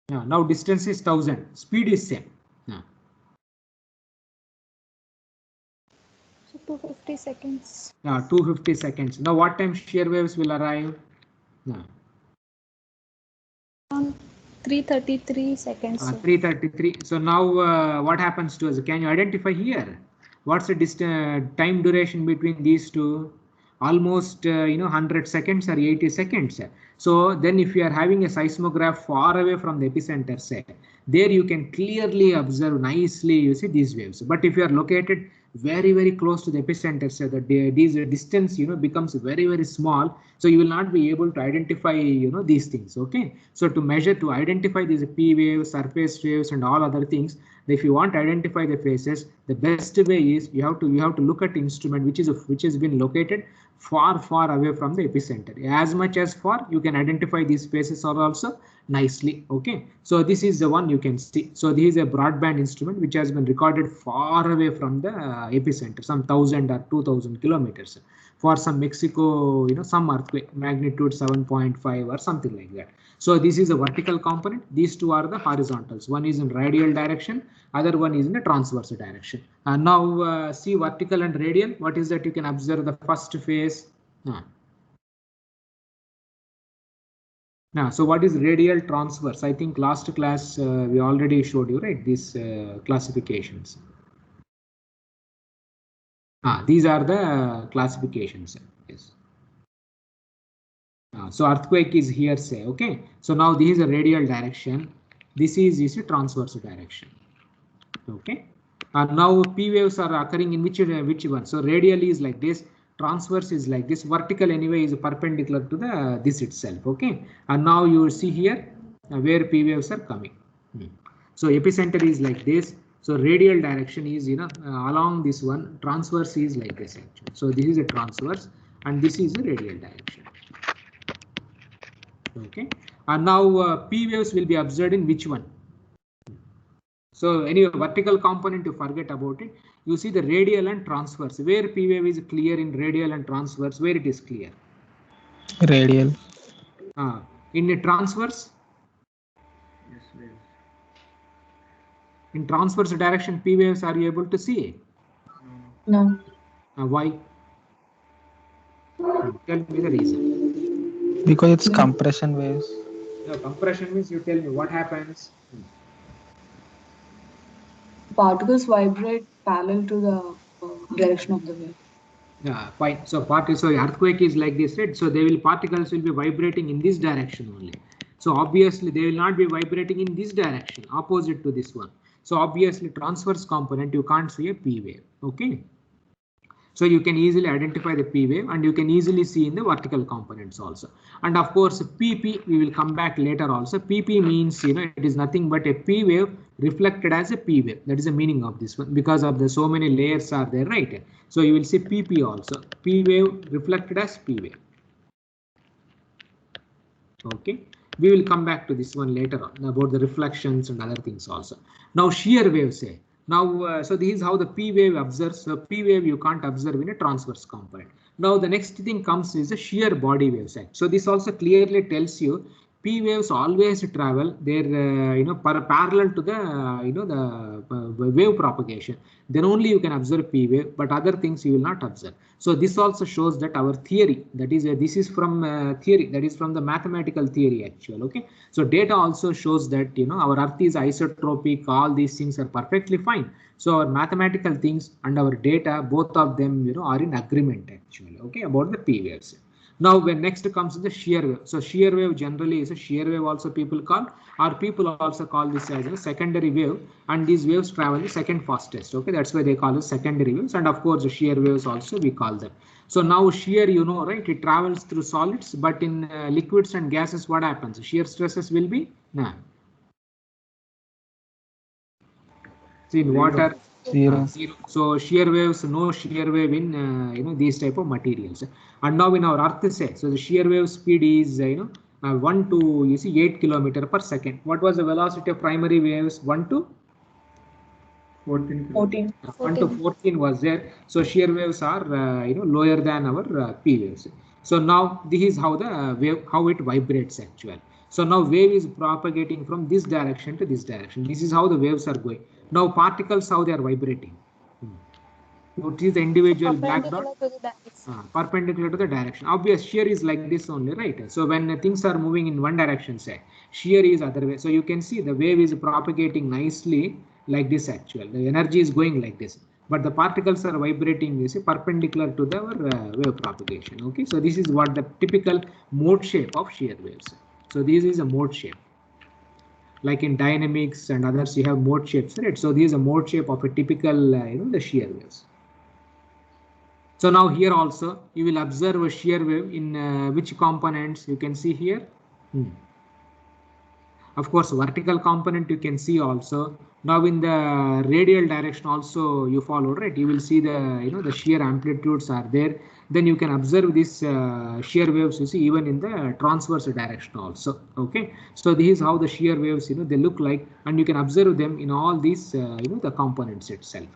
Now distance is 1,000, speed is same. So 250 seconds. 250 seconds. Now what time shear waves will arrive? 333 seconds. 333. So now what happens to us? Can you identify here? What's the time duration between these two? Almost 100 seconds or 80 seconds. So then if you are having a seismograph far away from the epicenter, say, there you can clearly observe nicely, you see these waves. But if you are located very close to the epicenter, so that these distance becomes very small, so you will not be able to identify these things. Okay, so to identify these P waves, surface waves, and all other things, if you want to identify the phases, the best way is you have to look at instrument which has been located far away from the epicenter. As much as far, you can identify these phases are also nicely. Okay, so this is the one you can see. So this is a broadband instrument which has been recorded far away from the epicenter, some 1,000 or 2,000 kilometers, for some Mexico, some earthquake magnitude 7.5 or something like that. So this is a vertical component. These two are the horizontals. One is in radial direction, other one is in a transverse direction. And now see vertical and radial. What is that? You can observe the first phase. So what is radial, transverse? I think last class we already showed you, right? These classifications. These are the classifications. Yes. So earthquake is here, say. Okay. So now this is a radial direction. This is a transverse direction. Okay. And now P waves are occurring in which one? So radial is like this. Transverse is like this. Vertical anyway is perpendicular to the this itself. Okay. And now you see here where P waves are coming. So epicenter is like this. So radial direction is along this one. Transverse is like this actually. So this is a transverse and this is a radial direction. Okay. And now P waves will be observed in which one? So any vertical component, you forget about it. You see the radial and transverse. Where P wave is clear in radial and transverse, where it is clear? Radial. In a transverse? Yes, waves. In transverse direction, P waves are you able to see? No. Why? Tell me the reason. Because it's compression waves. Compression means, you tell me what happens. Particles vibrate parallel to the direction of the wave. Fine. So earthquake is like this, right? So particles will be vibrating in this direction only. So obviously they will not be vibrating in this direction, opposite to this one. So obviously transverse component, you can't see a P wave. Okay. So you can easily identify the P wave and you can easily see in the vertical components also. And of course PP, we will come back later also. PP means, it is nothing but a P wave reflected as a P wave. That is the meaning of this one, because of the so many layers are there, right? So you will see PP also, P wave reflected as P wave. Okay, we will come back to this one later on about the reflections and other things also. Now shear wave, say. Now, so this is how the P wave observes. So P wave you can't observe in a transverse component. Now the next thing comes is a shear body wave side. So this also clearly tells you P waves always travel. They're parallel to the the wave propagation. Then only you can observe P wave, but other things you will not observe. So this also shows that our theory, that is this is from theory, that is from the mathematical theory actual. Okay, so data also shows that our Earth is isotropic. All these things are perfectly fine. So our mathematical things and our data, both of them are in agreement actually. Okay, about the P waves. Now when next comes the shear wave. So shear wave generally is a shear wave also people call, or people also call this as a secondary wave, and these waves travel the second fastest. Okay, that's why they call it secondary waves, and of course the shear waves also we call them. So now shear, right, it travels through solids, but in liquids and gases what happens? Shear stresses will be in water. Zero. Zero. So shear waves, no shear wave in these type of materials. And now in our Earth say, so the shear wave speed is 1 to 8 kilometer per second. What was the velocity of primary waves? 1 to 14. 14. 1 to 14 was there. So shear waves are lower than our P waves. So now this is how the wave, how it vibrates actually. So now wave is propagating from this direction to this direction. This is how the waves are going. Now particles, how they are vibrating. What is the individual black dot? Perpendicular to the direction. Perpendicular to the direction. Obvious shear is like this only, right? So when things are moving in one direction, say shear is other way. So you can see the wave is propagating nicely like this actually. The energy is going like this, but the particles are vibrating perpendicular to the wave propagation. Okay, so this is what the typical mode shape of shear waves. So this is a mode shape. Like in dynamics and others, you have mode shapes, right? So this is a mode shape of a typical, the shear waves. So now here also you will observe a shear wave in which components you can see here. Of course, vertical component you can see also. Now in the radial direction also you follow, right? You will see the the shear amplitudes are there. Then you can observe this shear waves, you see, even in the transverse direction also. Okay, so this is how the shear waves they look like, and you can observe them in all these the components itself.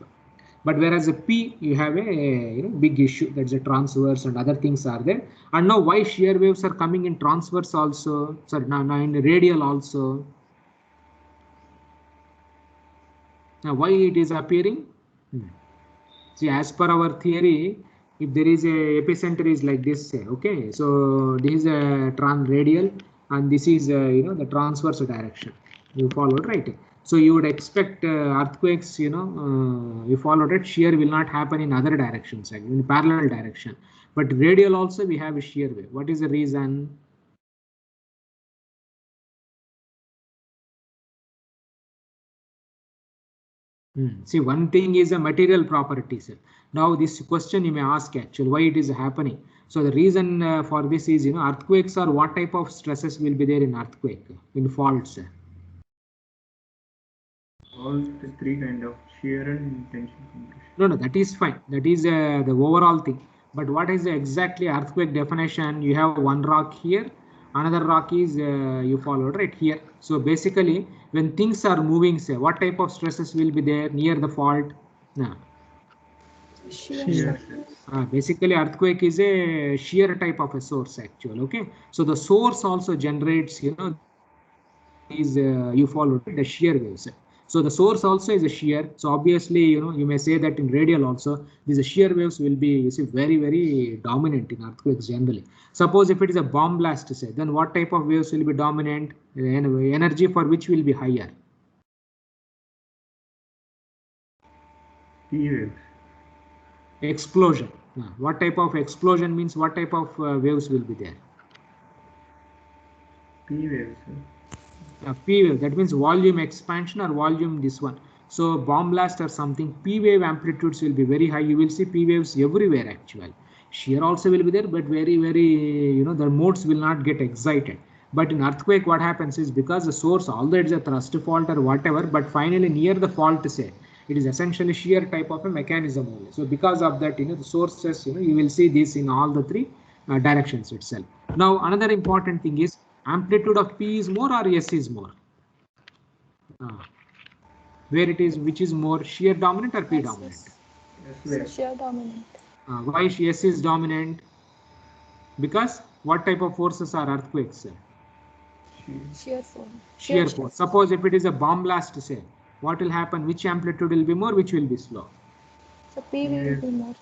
But whereas a P, you have a big issue, that's a transverse and other things are there. And now why shear waves are coming in transverse also? Sorry, now in radial also. Now why it is appearing? See, as per our theory, if there is a epicenter is like this, say, okay, so this is a radial and this is the transverse direction. You followed, right? So you would expect earthquakes, you followed it, shear will not happen in other directions, like in parallel direction. But radial also we have a shear wave. What is the reason? See, one thing is a material properties. Now this question you may ask actually why it is happening. So the reason for this is earthquakes, or what type of stresses will be there in earthquake, in faults. All the three kind of shear and tension compression. No, that is fine. That is the overall thing. But what is the exactly earthquake definition? You have one rock here, another rock is you followed right here. So basically, when things are moving, say, what type of stresses will be there near the fault? Shear. Basically, earthquake is a shear type of a source actually. Okay, so the source also generates is you follow the shear waves. So the source also is a shear. So obviously, you may say that in radial also, these shear waves will be very, very dominant in earthquakes generally. Suppose if it is a bomb blast, say, then what type of waves will be dominant? Energy for which will be higher? P waves. Explosion. What type of explosion means what type of waves will be there? P waves. P wave, that means volume expansion or volume this one. So bomb blast or something, P wave amplitudes will be very high. You will see P waves everywhere actually. Shear also will be there, but very, very, the modes will not get excited. But in earthquake, what happens is because the source, although it's a thrust fault or whatever, but finally near the fault, say, it is essentially shear type of a mechanism only. So because of that, the sources, you will see this in all the three directions itself. Now, another important thing is, amplitude of P is more or S is more? where it is, which is more shear dominant or P dominant? So shear dominant. Why S is dominant? Because what type of forces are earthquakes? Shear force. Shear force. Suppose if it is a bomb blast, say, what will happen? Which amplitude will be more, which will be slow? So P will be more.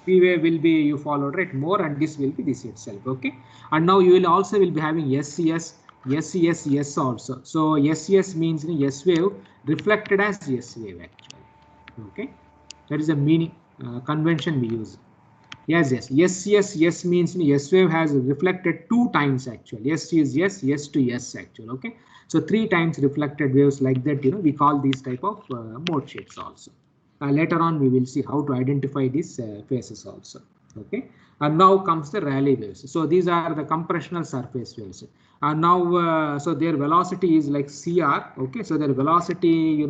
P wave will be, you followed, right, more, and this will be this itself. Okay, and now you will also will be having SES, SES also. So SES means S wave reflected as S wave actually. Okay, that is a meaning convention we use. Yes, SES means S wave has reflected 2 times actually. S is S to S actually. Okay, so 3 times reflected waves like that. We call these type of mode shapes also. Later on we will see how to identify these phases also. Okay, and now comes the Rayleigh waves. So these are the compressional surface waves. And now so their velocity is like CR. Okay, so their velocity,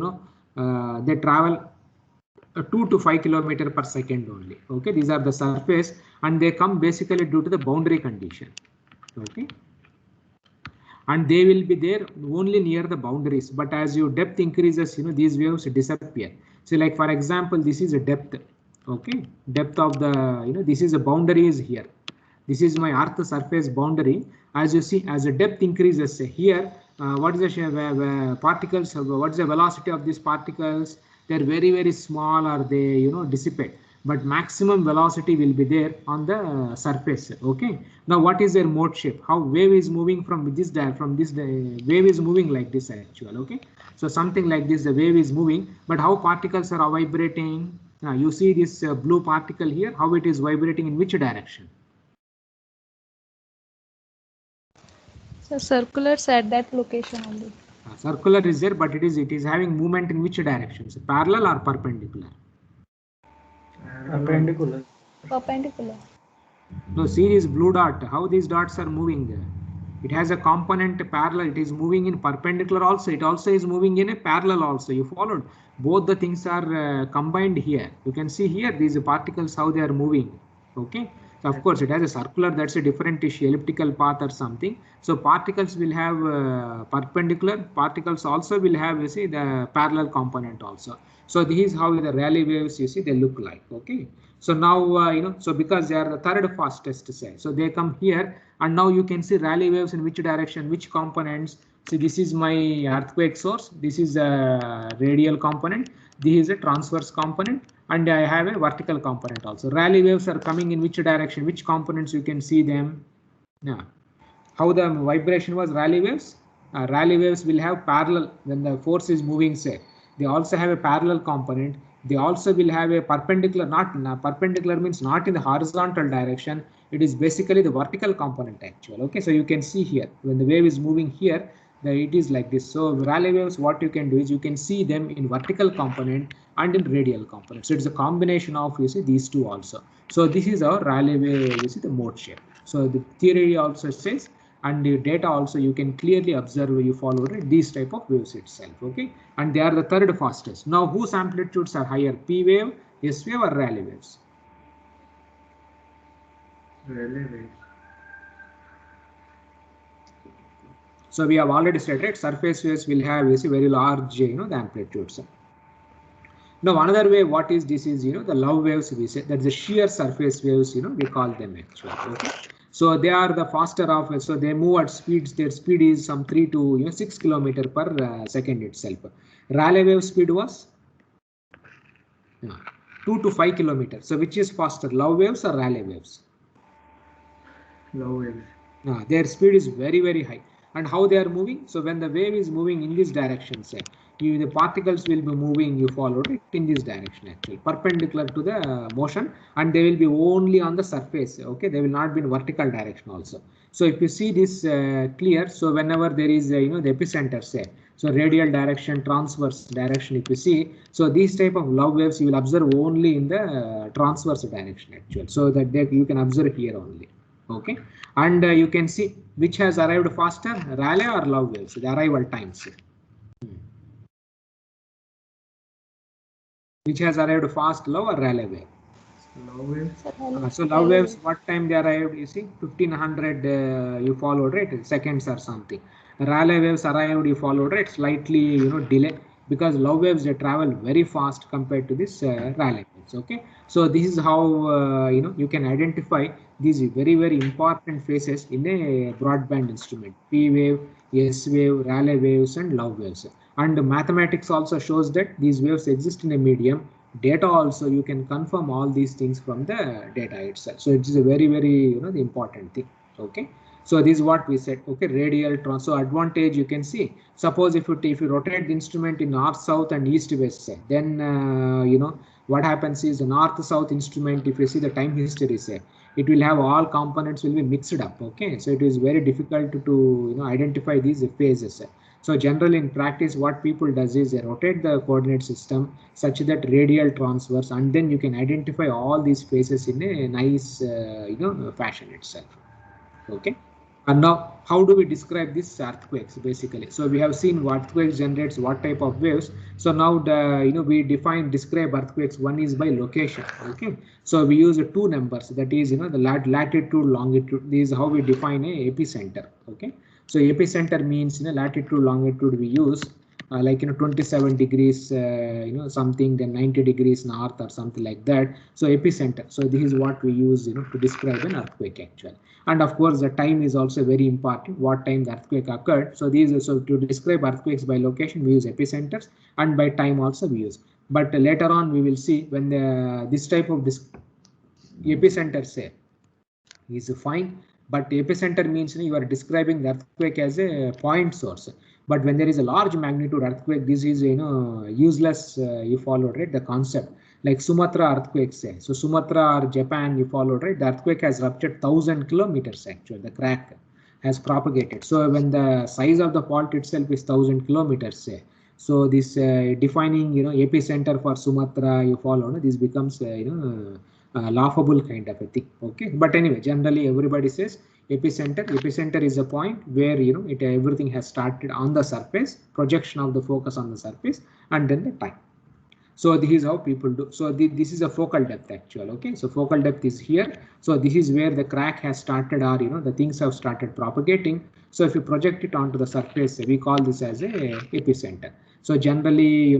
they travel 2 to 5 kilometer per second only. Okay, these are the surface, and they come basically due to the boundary condition. Okay, and they will be there only near the boundaries, but as your depth increases, these waves disappear. So like for example, this is a depth. Okay, depth of the, this is a boundary is here. This is my earth surface boundary. As you see, as the depth increases here, what is the particles, what is the velocity of these particles? They're very, very small, or they, dissipate, but maximum velocity will be there on the surface. Okay, now what is their mode shape? How wave is moving from this wave is moving like this actual. Okay, so something like this, the wave is moving, but how particles are vibrating? Now you see this blue particle here, how it is vibrating in which direction? So circulars at that location only. Circular is there, but it is having movement in which directions? Parallel or perpendicular? Perpendicular. Perpendicular. No, see this blue dot, how these dots are moving there. It has a component parallel, it is moving in perpendicular also, it also is moving in a parallel also. You followed? Both the things are combined here. You can see here these particles, how they are moving. Okay, so of course it has a circular, that's a different issue, elliptical path or something. So particles will have perpendicular, particles also will have, you see, the parallel component also. So this is how the Rayleigh waves, you see, they look like. Okay, so now so because they are the third fastest, say, so they come here, and now you can see Rayleigh waves in which direction, which components. See, this is my earthquake source, this is a radial component, this is a transverse component, and I have a vertical component also. Rayleigh waves are coming in which direction, which components you can see them. Yeah, how the vibration was Rayleigh waves? Rayleigh waves will have parallel when the force is moving, say. They also have a parallel component. They also will have a perpendicular, perpendicular means not in the horizontal direction. It is basically the vertical component actual. Okay, so you can see here when the wave is moving here, it is like this. So Rayleigh waves, what you can do is you can see them in vertical component and in radial component. So it's a combination of, you see, these two also. So this is our Rayleigh wave, you see, the mode shape. So the theory also says, and the data also you can clearly observe, you follow, right, these type of waves itself. Okay, and they are the third fastest. Now whose amplitudes are higher, P wave, S wave, or Rayleigh waves? Rayleigh waves. So we have already said, right, surface waves will have, you see, very large, the amplitudes. Now another way, what is this is, the love waves, we say that's the shear surface waves, we call them actually. Okay, so they are the faster of, so they move at speeds, their speed is some 3 to 6 kilometer per second itself. Rayleigh wave speed was 2 to 5 kilometers. So which is faster, love waves or Rayleigh waves? Love waves. Their speed is very, very high. And how they are moving? So when the wave is moving in this direction, say, the particles will be moving, you follow it in this direction actually, perpendicular to the motion, and they will be only on the surface. Okay, they will not be in vertical direction also. So if you see this clear, so whenever there is the epicenter, say, so radial direction, transverse direction, if you see, so these type of love waves you will observe only in the transverse direction actually, so that you can observe here only. Okay, and you can see which has arrived faster, Rayleigh or love waves, the arrival times. Which has arrived fast, love or Rayleigh wave? Love waves. So love waves, what time they arrived? You see, 1500 you followed, right? Seconds or something. Rayleigh waves arrived, you followed, right? Slightly, delay. because love waves, they travel very fast compared to this Rayleigh waves. Okay, so this is how you can identify these very important phases in a broadband instrument: P wave, S wave, Rayleigh waves, and love waves. And mathematics also shows that these waves exist in a medium. Data also, you can confirm all these things from the data itself. So it is a very the important thing. Okay, so this is what we said. Okay, radial trans. So advantage, you can see, suppose if you rotate the instrument in north south and east west, then what happens is the north south instrument, if you see the time history, say, it will have all components will be mixed up. Okay, so it is very difficult to identify these phases. So generally in practice, what people does is they rotate the coordinate system such that radial transverse, and then you can identify all these phases in a nice fashion itself. Okay, and now how do we describe these earthquakes basically? So we have seen what earthquakes generates what type of waves. So now the we describe earthquakes. One is by location. Okay, so we use two numbers, that is the latitude, longitude. This is how we define a epicenter. Okay, so epicenter means latitude, longitude we use like 27 degrees something, then 90 degrees north or something like that. So epicenter, so this is what we use to describe an earthquake actually. And of course the time is also very important, what time the earthquake occurred. So to describe earthquakes by location we use epicenters, and by time also we use. But later on we will see when this type of epicenter say is fine, but epicenter means you are describing the earthquake as a point source. But when there is a large magnitude earthquake, this is useless. You followed, right, the concept. Like Sumatra earthquake, say, so Sumatra or Japan, you followed, right, the earthquake has ruptured 1,000 kilometers actually, the crack has propagated. So when the size of the fault itself is 1,000 kilometers, say, so this defining epicenter for Sumatra, you follow, this becomes laughable kind of a thing. Okay, but anyway, generally everybody says epicenter is a point where everything has started on the surface, projection of the focus on the surface, and then the time. So this is how people do. So this is a focal depth actual. Okay, so focal depth is here. So this is where the crack has started, or the things have started propagating. So if you project it onto the surface, we call this as a epicenter. So generally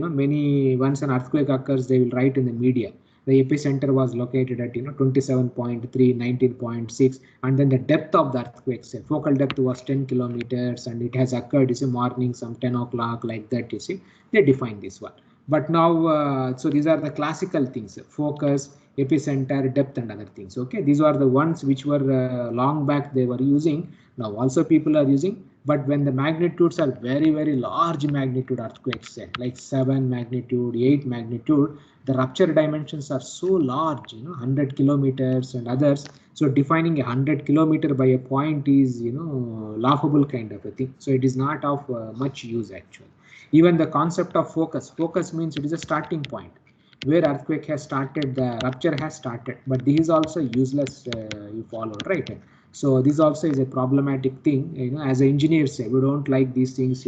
once an earthquake occurs, they will write in the media the epicenter was located at 27.3, 19.6, and then the depth of the earthquake, say focal depth was 10 kilometers, and it has occurred morning some 10 o'clock, like that. You see, they define this one. But now so these are the classical things: focus, epicenter, depth, and other things. Okay, these are the ones which were long back they were using. Now also people are using. But when the magnitudes are very large magnitude earthquakes, say like 7 magnitude, 8 magnitude, the rupture dimensions are so large, 100 kilometers and others. So defining 100 kilometer by a point is laughable kind of a thing. So it is not of much use actually. Even the concept of focus means it is a starting point where earthquake has started, the rupture has started. But this is also useless. You follow, right? So this also is a problematic thing. As an engineer, say we don't like these things.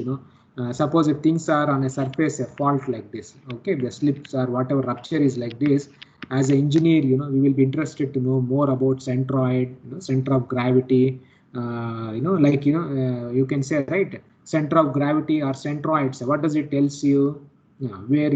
Suppose if things are on a surface, a fault like this, okay, the slips or whatever rupture is like this, as an engineer, we will be interested to know more about centroid, center of gravity, you can say, right, center of gravity or centroids. What does it tells you? Where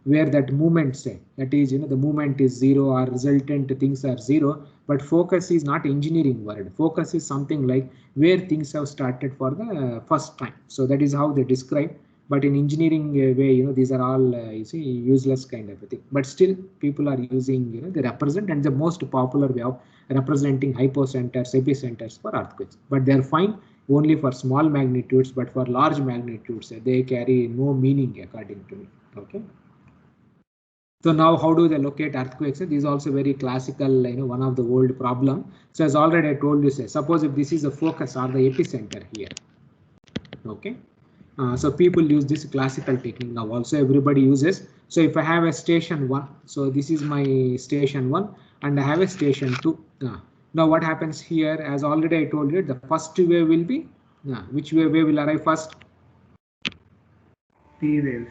where that movement, say, that is the movement is zero or resultant things are zero. But focus is not engineering word. Focus is something like where things have started for the first time. So that is how they describe. But in engineering way, these are all you see useless kind of a thing. But still people are using they represent, and the most popular way of representing hypocenters, epicenters for earthquakes. But they are fine only for small magnitudes, but for large magnitudes they carry no meaning according to me. Okay. So now how do they locate earthquakes? This is also very classical, one of the old problem. So as already I told you, say, suppose if this is the focus or the epicenter here. Okay. So people use this classical technique. Now also everybody uses. So if I have a station 1, so this is my station 1, and I have a station 2. Now what happens here, as already I told you, the first wave will be, which wave will arrive first? P waves.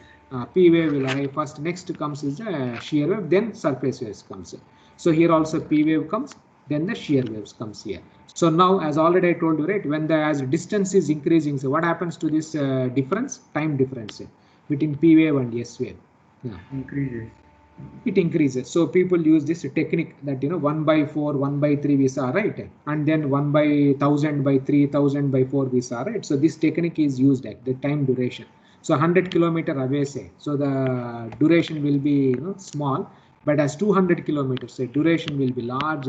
P wave will arrive first. Next comes is shear wave, then surface waves comes. So here also P wave comes, then the shear waves comes here. So now, as already I told you, right, when the as distance is increasing, so what happens to this difference, time difference between P wave and S wave? Yeah. Increases. It increases. So people use this technique that 1/4, 1/3 we saw, right, and then 1/1000/3000 by 4 we saw, right. So this technique is used at the time duration. So 100 kilometer away, say, so the duration will be small, but as 200 kilometers, say, duration will be large,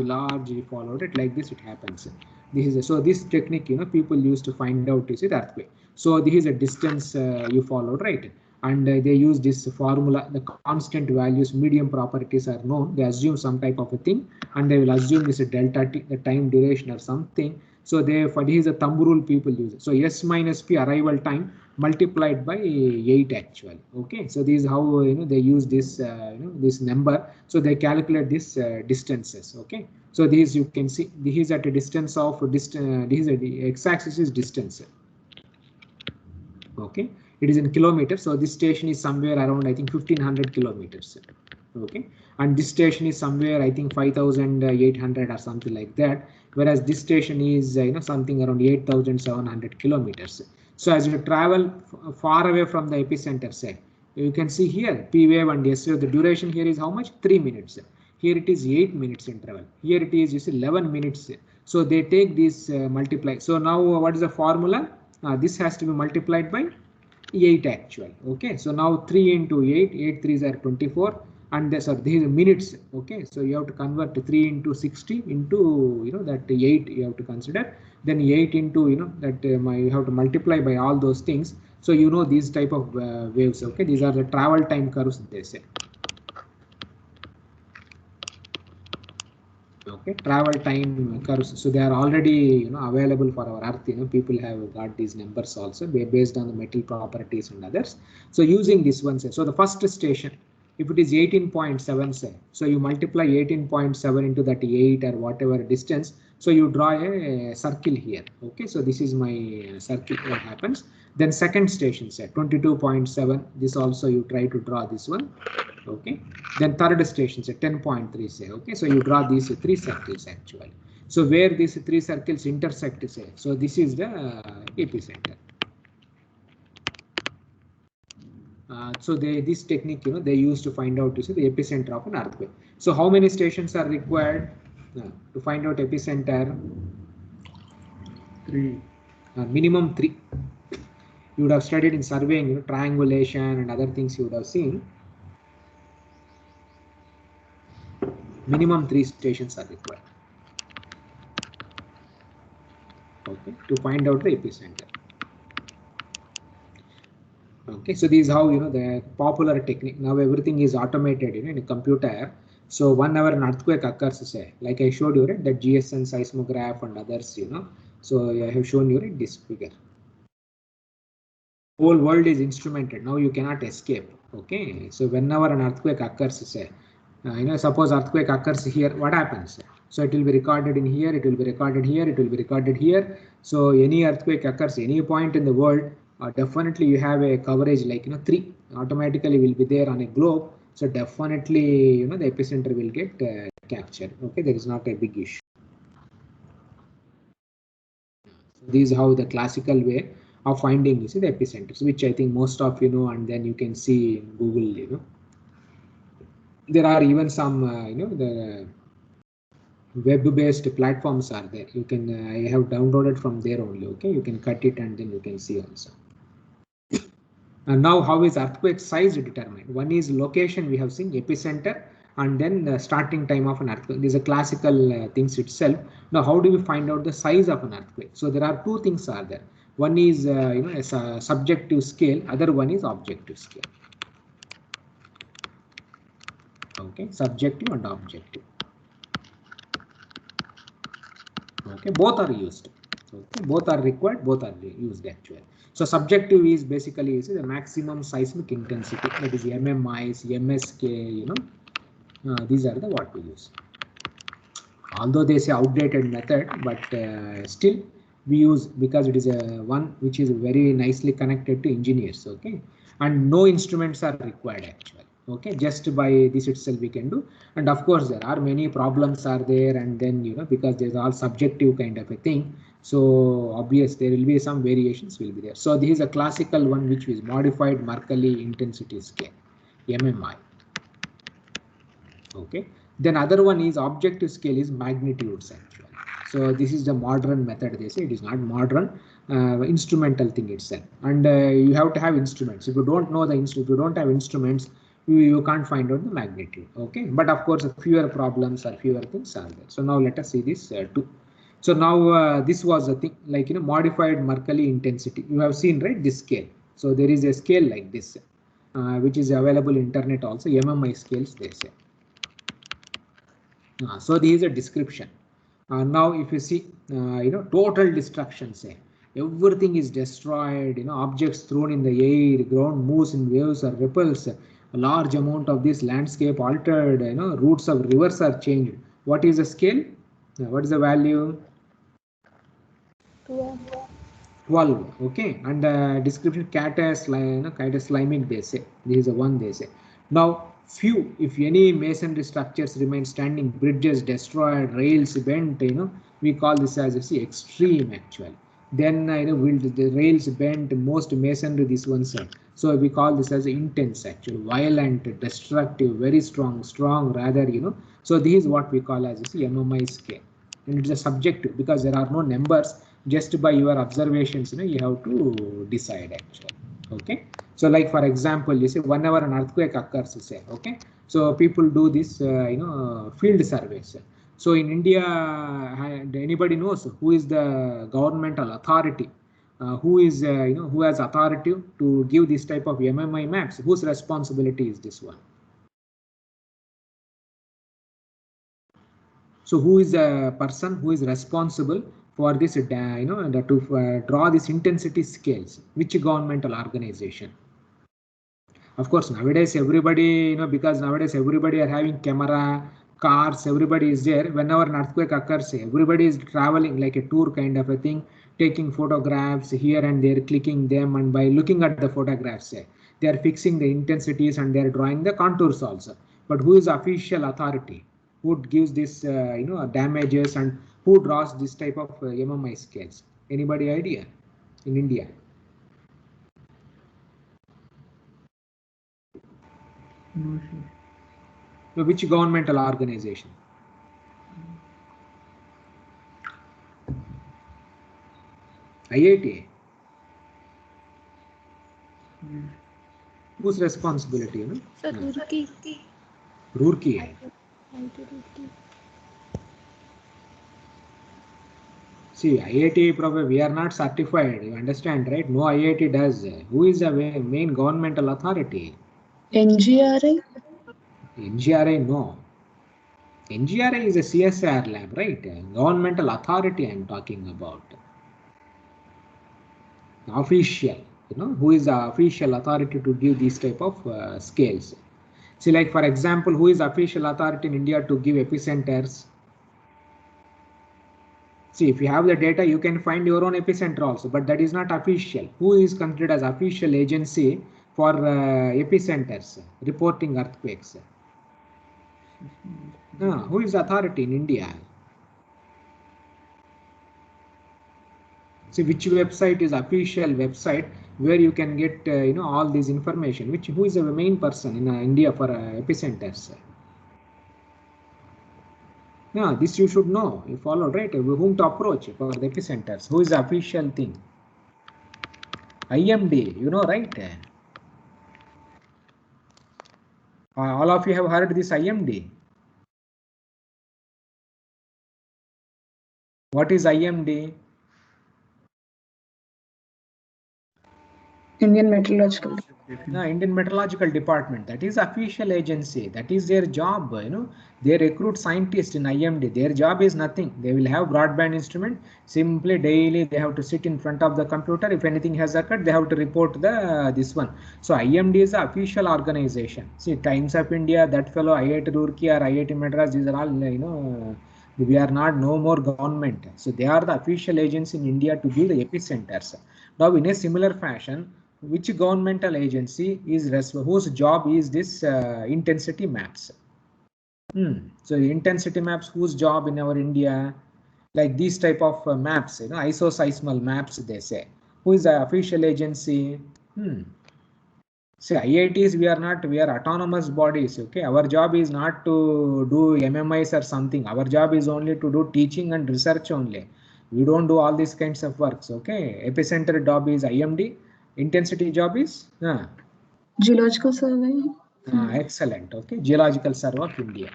followed it like this. It happens. This is so this technique people use to find out is it earthquake. So this is a distance you followed, right? And they use this formula, the constant values, medium properties are known. They assume some type of a thing, and they will assume this is delta t, the time duration or something. So this is a thumb rule people use. So S minus P arrival time multiplied by 8 actually. Okay, so this is how they use this this number. So they calculate this distances. Okay, so these you can see this is at a distance of distance. This is the x-axis is distance. Okay, it is in kilometers. So this station is somewhere around, I think, 1500 kilometers. Okay, and this station is somewhere, I think, 5800 or something like that. Whereas this station is something around 8700 kilometers. So as you travel far away from the epicenter, say, you can see here P wave and S wave. The duration here is how much? 3 minutes. Here it is 8 minutes interval. Here it is 11 minutes. So they take this multiply. So now what is the formula? This has to be multiplied by 8 actually. Okay, so now 3 into 8, 8 3s are 24, and these are minutes. Okay, so you have to convert 3 into 60 into that 8 you have to consider, then 8 into that you have to multiply by all those things. So these type of waves. Okay, these are the travel time curves, they say. Okay, travel time curves. So they are already available for our Earth. People have got these numbers also based on the metal properties and others. So using this one, say, so the first station, if it is 18.7, say, so you multiply 18.7 into that 8 or whatever distance. So you draw a circle here. Okay, so this is my circle. What happens? Then second station, say 22.7. This also you try to draw this one. Okay, then third station, say 10.3, say. Okay, so you draw these 3 circles actually. So where these 3 circles intersect, say, so this is the epicenter. So this technique they use to find out the epicenter of an earthquake. So how many stations are required to find out epicenter? 3. Minimum 3. You would have studied in surveying, triangulation and other things you would have seen. Minimum 3 stations are required. Okay, to find out the epicenter. Okay, so this is how the popular technique. Now everything is automated in a computer. So whenever an earthquake occurs, say, like I showed you, right, that GSN seismograph and others, so I have shown you this figure. Whole world is instrumented. Now you cannot escape. Okay, so whenever an earthquake occurs, say, suppose earthquake occurs here, what happens? So it will be recorded in here, it will be recorded here, it will be recorded here. So any earthquake occurs any point in the world, definitely you have a coverage like 3 automatically will be there on a globe. So definitely the epicenter will get captured. Okay, there is not a big issue. So this is how the classical way of finding the epicenters, which I think most of and then you can see in Google. There are even some the web-based platforms are there. You can I have downloaded from there only. Okay, you can cut it and then you can see also. And now how is earthquake size determined? One is location, we have seen epicenter, and then the starting time of an earthquake. These are classical things itself. Now how do we find out the size of an earthquake? So there are 2 things are there. One is a subjective scale, other one is objective scale. Okay, subjective and objective. Okay, both are used. Okay, both are required, both are used actually. So subjective is basically the maximum seismic intensity, that is MMIs, MSK, these are the what we use. Although they say outdated method, but still we use because it is a one which is very nicely connected to engineers. Okay, and no instruments are required actually. Okay, just by this itself we can do. And of course there are many problems are there, and then because there's all subjective kind of a thing, so obvious there will be some variations will be there. So this is a classical one which is modified Mercalli intensity scale, MMI. Okay, then other one is objective scale is magnitudes actually. So this is the modern method, they say. It is not modern, instrumental thing itself, and you have to have instruments. If you don't know the instrument, if you don't have instruments, you can't find out the magnitude. Okay, but of course fewer problems or fewer things are there. So now let us see this too. So now this was a thing like modified Mercalli intensity. You have seen, right, this scale. So there is a scale like this which is available in internet also, MMI scales they say. So this is a description. Now if you see total destruction, say everything is destroyed, objects thrown in the air, ground moves in waves or ripples, a large amount of this landscape altered, routes of rivers are changed. What is the scale? What is the value? 12. Okay, and description cataclysmic they say. This is the one they say. Now few, if any masonry structures remain standing, bridges destroyed, rails bent, we call this as extreme actually. Then will the rails bent, most masonry, this one side. So we call this as intense actually, violent, destructive, very strong rather, So this is what we call as MMI scale, and it's a subjective because there are no numbers. Just by your observations, you have to decide actually. Okay, so like for example, you say whenever an earthquake occurs, you say, okay, so people do this field surveys. So in India, anybody knows who is the governmental authority, who is who has authority to give this type of MMI maps? Whose responsibility is this one? So who is the person who is responsible for this to draw this intensity scales? Which governmental organization? Of course nowadays everybody, because nowadays everybody are having camera, cars, everybody is there. Whenever an earthquake occurs, everybody is traveling like a tour kind of a thing, taking photographs here and there, clicking them, and by looking at the photographs, they are fixing the intensities and they are drawing the contours also. But who is official authority? Who gives this damages, and who draws this type of MMI scales? Anybody idea in India? No, sure. So which governmental organization? IIT. Yeah. Whose responsibility? Sir, Roorkee. Roorkee. See, IIT probably we are not certified. You understand, right? No IIT does. Who is the main governmental authority? NGRI? NGRI, no. NGRI is a CSIR lab, right? Governmental authority I am talking about. Official, who is the official authority to give these type of scales? See, like for example, who is official authority in India to give epicenters? See, if you have the data, you can find your own epicenter also, but that is not official. Who is considered as official agency for epicenters reporting earthquakes? Who is the authority in India? See, which website is official website where you can get all this information? Who is the main person in India for epicenters? This you should know. You follow, right? Whom to approach for the epicenters? Who is the official thing? IMD, right? All of you have heard this IMD. What is IMD? Indian Meteorological. Indian Meteorological Department. That is official agency. That is their job. They recruit scientists in IMD. Their job is nothing. They will have broadband instrument. Simply daily they have to sit in front of the computer. If anything has occurred, they have to report this one. So IMD is the official organization. See, Times of India, that fellow, IIT Roorkee or IIT Madras, these are all we are not no more government. So they are the official agency in India to give the epicenters. Now in a similar fashion, which governmental agency is whose job is this intensity maps? So intensity maps, whose job in our India, like these type of maps, isoseismal maps, they say. Who is the official agency? See, IITs, we are autonomous bodies. Okay, our job is not to do MMIs or something. Our job is only to do teaching and research only. We don't do all these kinds of works. Okay, epicenter job is IMD. Intensity job is Geological Survey. excellent. Okay, Geological Survey of India.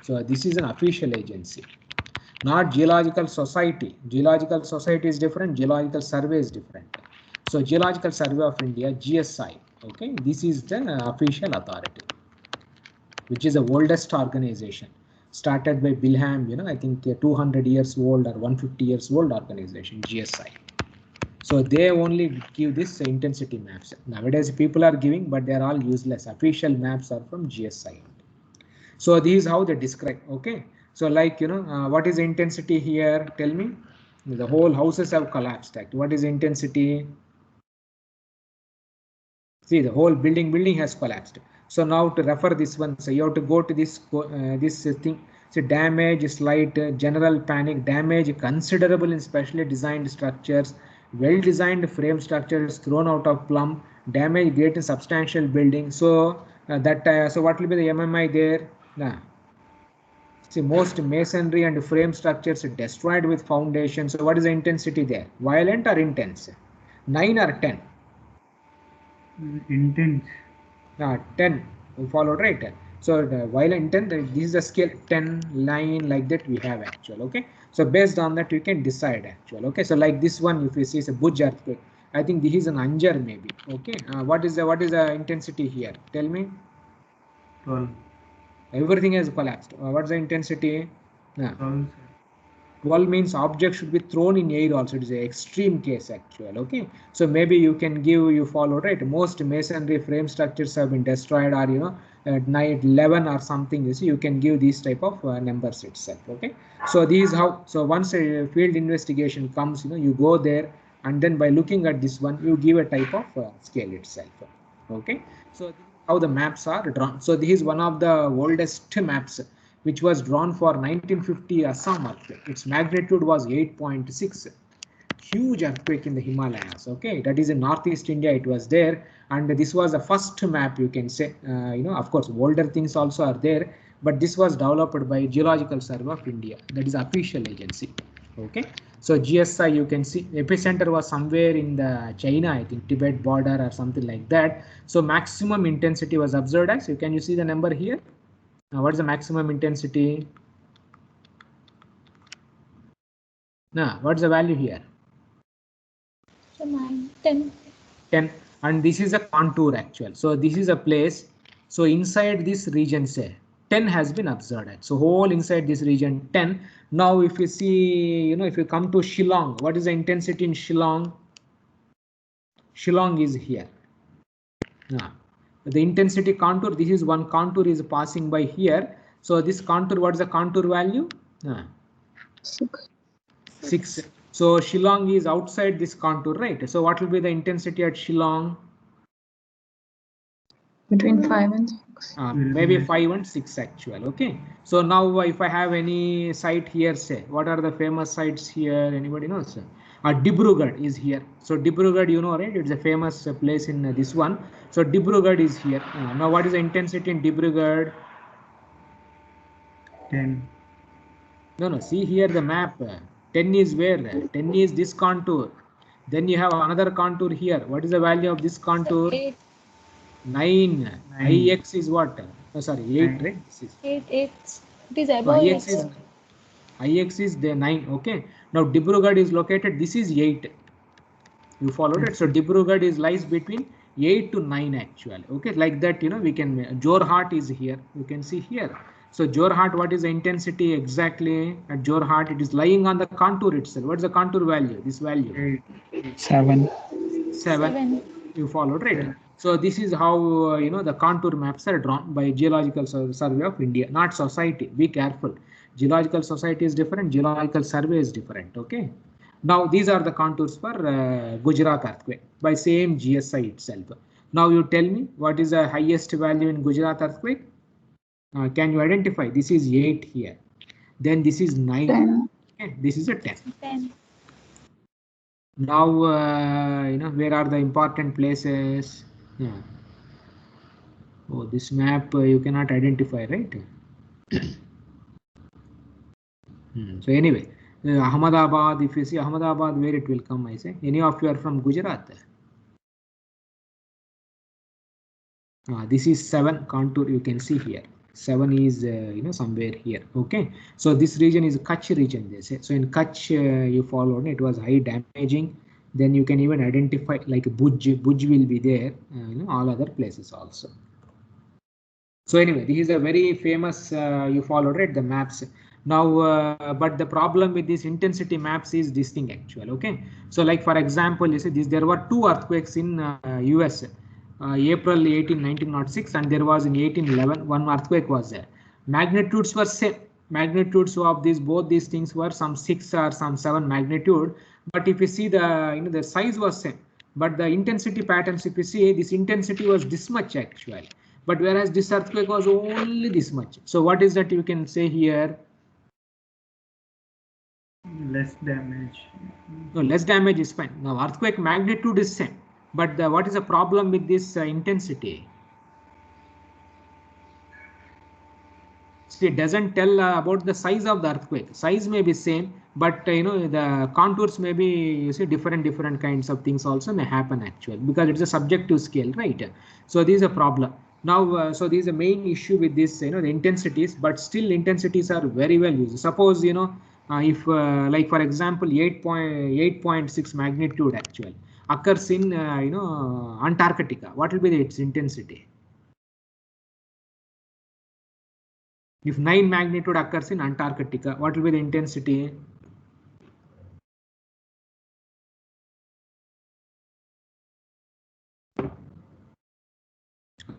So this is an official agency, not Geological Society. Geological Society is different. Geological Survey is different. So Geological Survey of India, GSI. Okay, this is the official authority, which is the oldest organization, started by Bilham. I think 200 years old or 150 years old organization, GSI. So they only give this intensity maps. Nowadays people are giving, but they are all useless. Official maps are from GSI. So this is how they describe. Okay, so like what is intensity here? Tell me. The whole houses have collapsed. What is intensity? See, the whole building has collapsed. So now to refer this one, so you have to go to this thing. So damage, slight, general panic, damage considerable in specially designed structures, well-designed frame structures thrown out of plumb, damage great in substantial building. So so what will be the MMI there? See, most masonry and frame structures destroyed with foundation. So what is the intensity there? Violent or intense? 9 or 10? Intense. 10. You followed, right? So the violent intense, this is a scale 10, 9, like that we have actual. Okay, so based on that you can decide actual. Okay, so like this one, if you see it's a Bhuj earthquake, I think this is an Anjar maybe. Okay, what is the intensity here? Tell me. 12. Everything has collapsed. What's the intensity? 12. 12 means object should be thrown in air also. It is an extreme case actual. Okay, so maybe you can give, you follow, right? Most masonry frame structures have been destroyed, or at night 11 or something. You see, you can give these type of numbers itself. Okay, so this is how. So once a field investigation comes, you go there, and then by looking at this one, you give a type of scale itself. Okay, so this is how the maps are drawn. So this is one of the oldest maps, which was drawn for 1950 Assam earthquake. Its magnitude was 8.6. Huge earthquake in the Himalayas. Okay, that is in Northeast India. It was there, and this was the first map, you can say. Of course, older things also are there, but this was developed by Geological Survey of India. That is official agency. Okay, so GSI, you can see epicenter was somewhere in the China, I think Tibet border or something like that. So maximum intensity was observed as, can you see the number here? Now, what is the maximum intensity? Now, what's the value here? So 9, 10. 10. And this is a contour actual. So this is a place. So inside this region, say 10 has been observed. So whole inside this region 10. Now, if you see, if you come to Shillong, what is the intensity in Shillong? Shillong is here. Now, the intensity contour, this is one contour is passing by here. So this contour, what is the contour value? 6. So Shillong is outside this contour, right? So what will be the intensity at Shillong? Between 5 and 6. Maybe 5 and 6 actual. Okay, so now if I have any site here, say what are the famous sites here? Anybody knows? Dibrugarh is here. So Dibrugarh, right? It's a famous place in this one. So Dibrugarh is here. Now what is the intensity in Dibrugarh? 10. No, see here the map. 10 is where? 10 is this contour. Then you have another contour here. What is the value of this contour? 8. 9. IX is what? Oh, sorry, 8, right? 8. It is above IX is the 9. Okay. Now Dibrugarh is located. This is 8. You followed it. So Dibrugarh lies between 8 to 9 actually. Okay, like that. We can. Jorhat is here. You can see here. So Jorhat, what is the intensity exactly at Jorhat? It is lying on the contour itself. What is the contour value? This value? 7. 7. You followed, right? Yeah. So this is how the contour maps are drawn by Geological Survey of India, not society. Be careful. Geological Society is different. Geological Survey is different. Okay. Now these are the contours for Gujarat earthquake by same GSI itself. Now you tell me what is the highest value in Gujarat earthquake? Can you identify? This is 8 here. Then this is 9. 10. Okay, this is a 10. 10. Now where are the important places? Yeah. Oh, this map you cannot identify, right? So anyway, Ahmedabad, if you see Ahmedabad, where it will come, I say. Any of you are from Gujarat? This is 7 contour, you can see here. 7 is somewhere here. Okay, so this region is Kutch region, they say. So in Kutch you followed, it was high damaging. Then you can even identify like Bhuj will be there, all other places also. So anyway, this is a very famous you followed, right, the maps. Now but the problem with these intensity maps is this thing actual. Okay, so like for example, you see this, there were 2 earthquakes in US, April 18, 1906, and there was in 1811 one earthquake was there. Magnitudes were same. Magnitudes of these, both these things were some 6 or some 7 magnitude, but if you see the the size was same, but the intensity patterns, if you see, this intensity was this much actually, but whereas this earthquake was only this much. So what is that you can say here? Less damage. No, less damage is fine. Now earthquake magnitude is same, but what is the problem with this intensity? See, it doesn't tell about the size of the earthquake. Size may be same, but the contours may be, you see, different kinds of things also may happen actually, because it's a subjective scale, right? So this is a problem. Now so this is a main issue with this, the intensities, but still intensities are very well used. Suppose if like for example 8.6 magnitude actual occurs in Antarctica, what will be its intensity? If 9 magnitude occurs in Antarctica, what will be the intensity?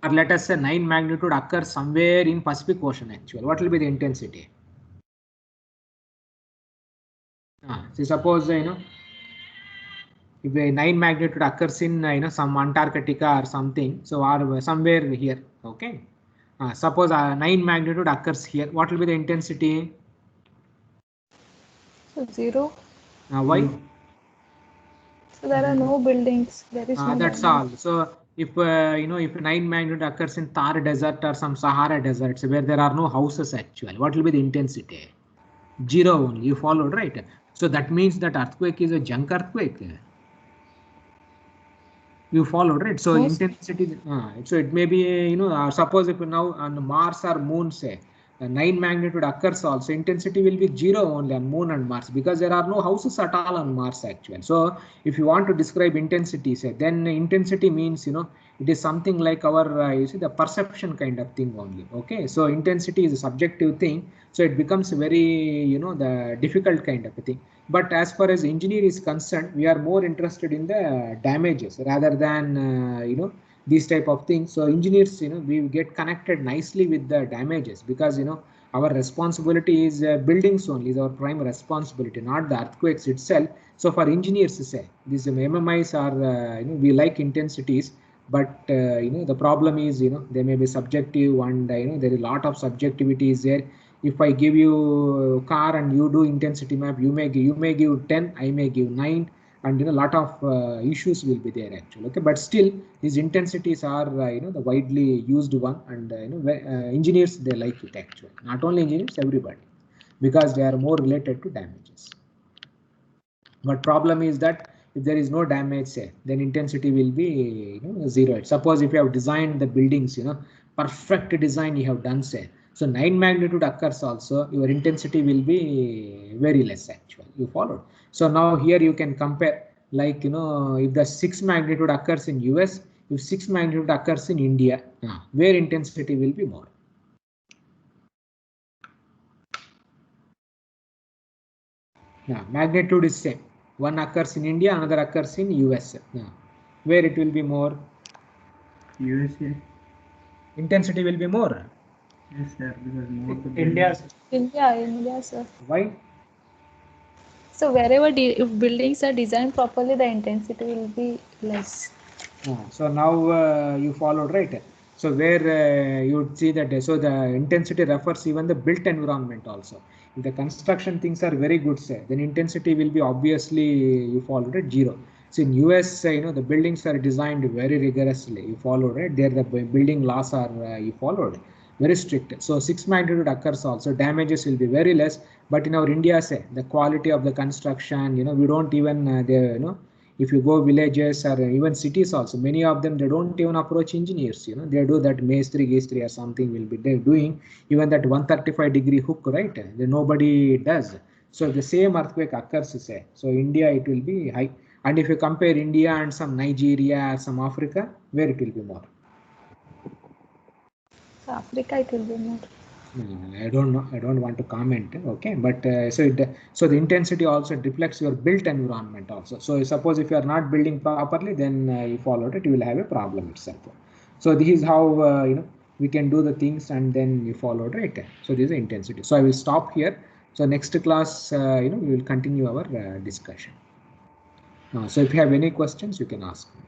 Or let us say 9 magnitude occurs somewhere in Pacific Ocean actually, what will be the intensity? So suppose if a 9 magnitude occurs in some Antarctica or something, so or somewhere here, okay. Suppose 9 magnitude occurs here, what will be the intensity? So 0. Why? So there are no buildings. There is no That's damage. all. So if if 9 magnitude occurs in Thar desert or some Sahara deserts where there are no houses actually, what will be the intensity? 0 only. You followed, right? So that means that earthquake is a junk earthquake. You followed, right? So Most intensity, so it may be, suppose if now on Mars or Moon, say 9 magnitude occurs also, intensity will be 0 only on Moon and Mars, because there are no houses at all on Mars actually. So if you want to describe intensity, say, then intensity means it is something like our you see the perception kind of thing only. Okay, so intensity is a subjective thing, so it becomes very the difficult kind of a thing. But as far as engineer is concerned, we are more interested in the damages rather than these type of things. So engineers, we get connected nicely with the damages, because our responsibility is buildings only is our prime responsibility, not the earthquakes itself. So for engineers to say these MMIs are we like intensities, but the problem is they may be subjective, and there is a lot of subjectivity is there. If I give you car and you do intensity map, you may give 10, I may give 9, and a lot of issues will be there actually. Okay, but still these intensities are the widely used one, and engineers, they like it actually. Not only engineers, everybody, because they are more related to damages. But problem is that if there is no damage, say, then intensity will be 0. Suppose if you have designed the buildings, perfect design you have done, say, so 9 magnitude occurs also, your intensity will be very less actually. You followed. So now here you can compare, like if the 6 magnitude occurs in US, if 6 magnitude occurs in India, where intensity will be more? Magnitude is same. One occurs in India, another occurs in US. Where it will be more? USA. Intensity will be more. Yes, sir. Because more the India. India, sir. Why? So wherever if buildings are designed properly, the intensity will be less. So now you followed, right? So where you would see that, so the intensity refers even the built environment also. If the construction things are very good, say, then intensity will be obviously, you followed it, 0. So in US, the buildings are designed very rigorously. You followed, right? There the building laws are you followed very strict. So 6 magnitude occurs also. Damages will be very less. But in our India, say, the quality of the construction, we don't even if you go villages or even cities also, many of them, they don't even approach engineers. They do that Mestri or something will be they're doing. Even that 135-degree hook, right? Nobody does. So the same earthquake occurs, say. So India, it will be high. And if you compare India and some Nigeria, some Africa, where it will be more? So Africa, it will be more. I don't know. I don't want to comment. Okay, but so the intensity also reflects your built environment also. So suppose if you are not building properly, then you followed it, you will have a problem itself. So this is how we can do the things, and then you followed, right? So this is the intensity. So I will stop here. So next class, we will continue our discussion. So if you have any questions, you can ask me.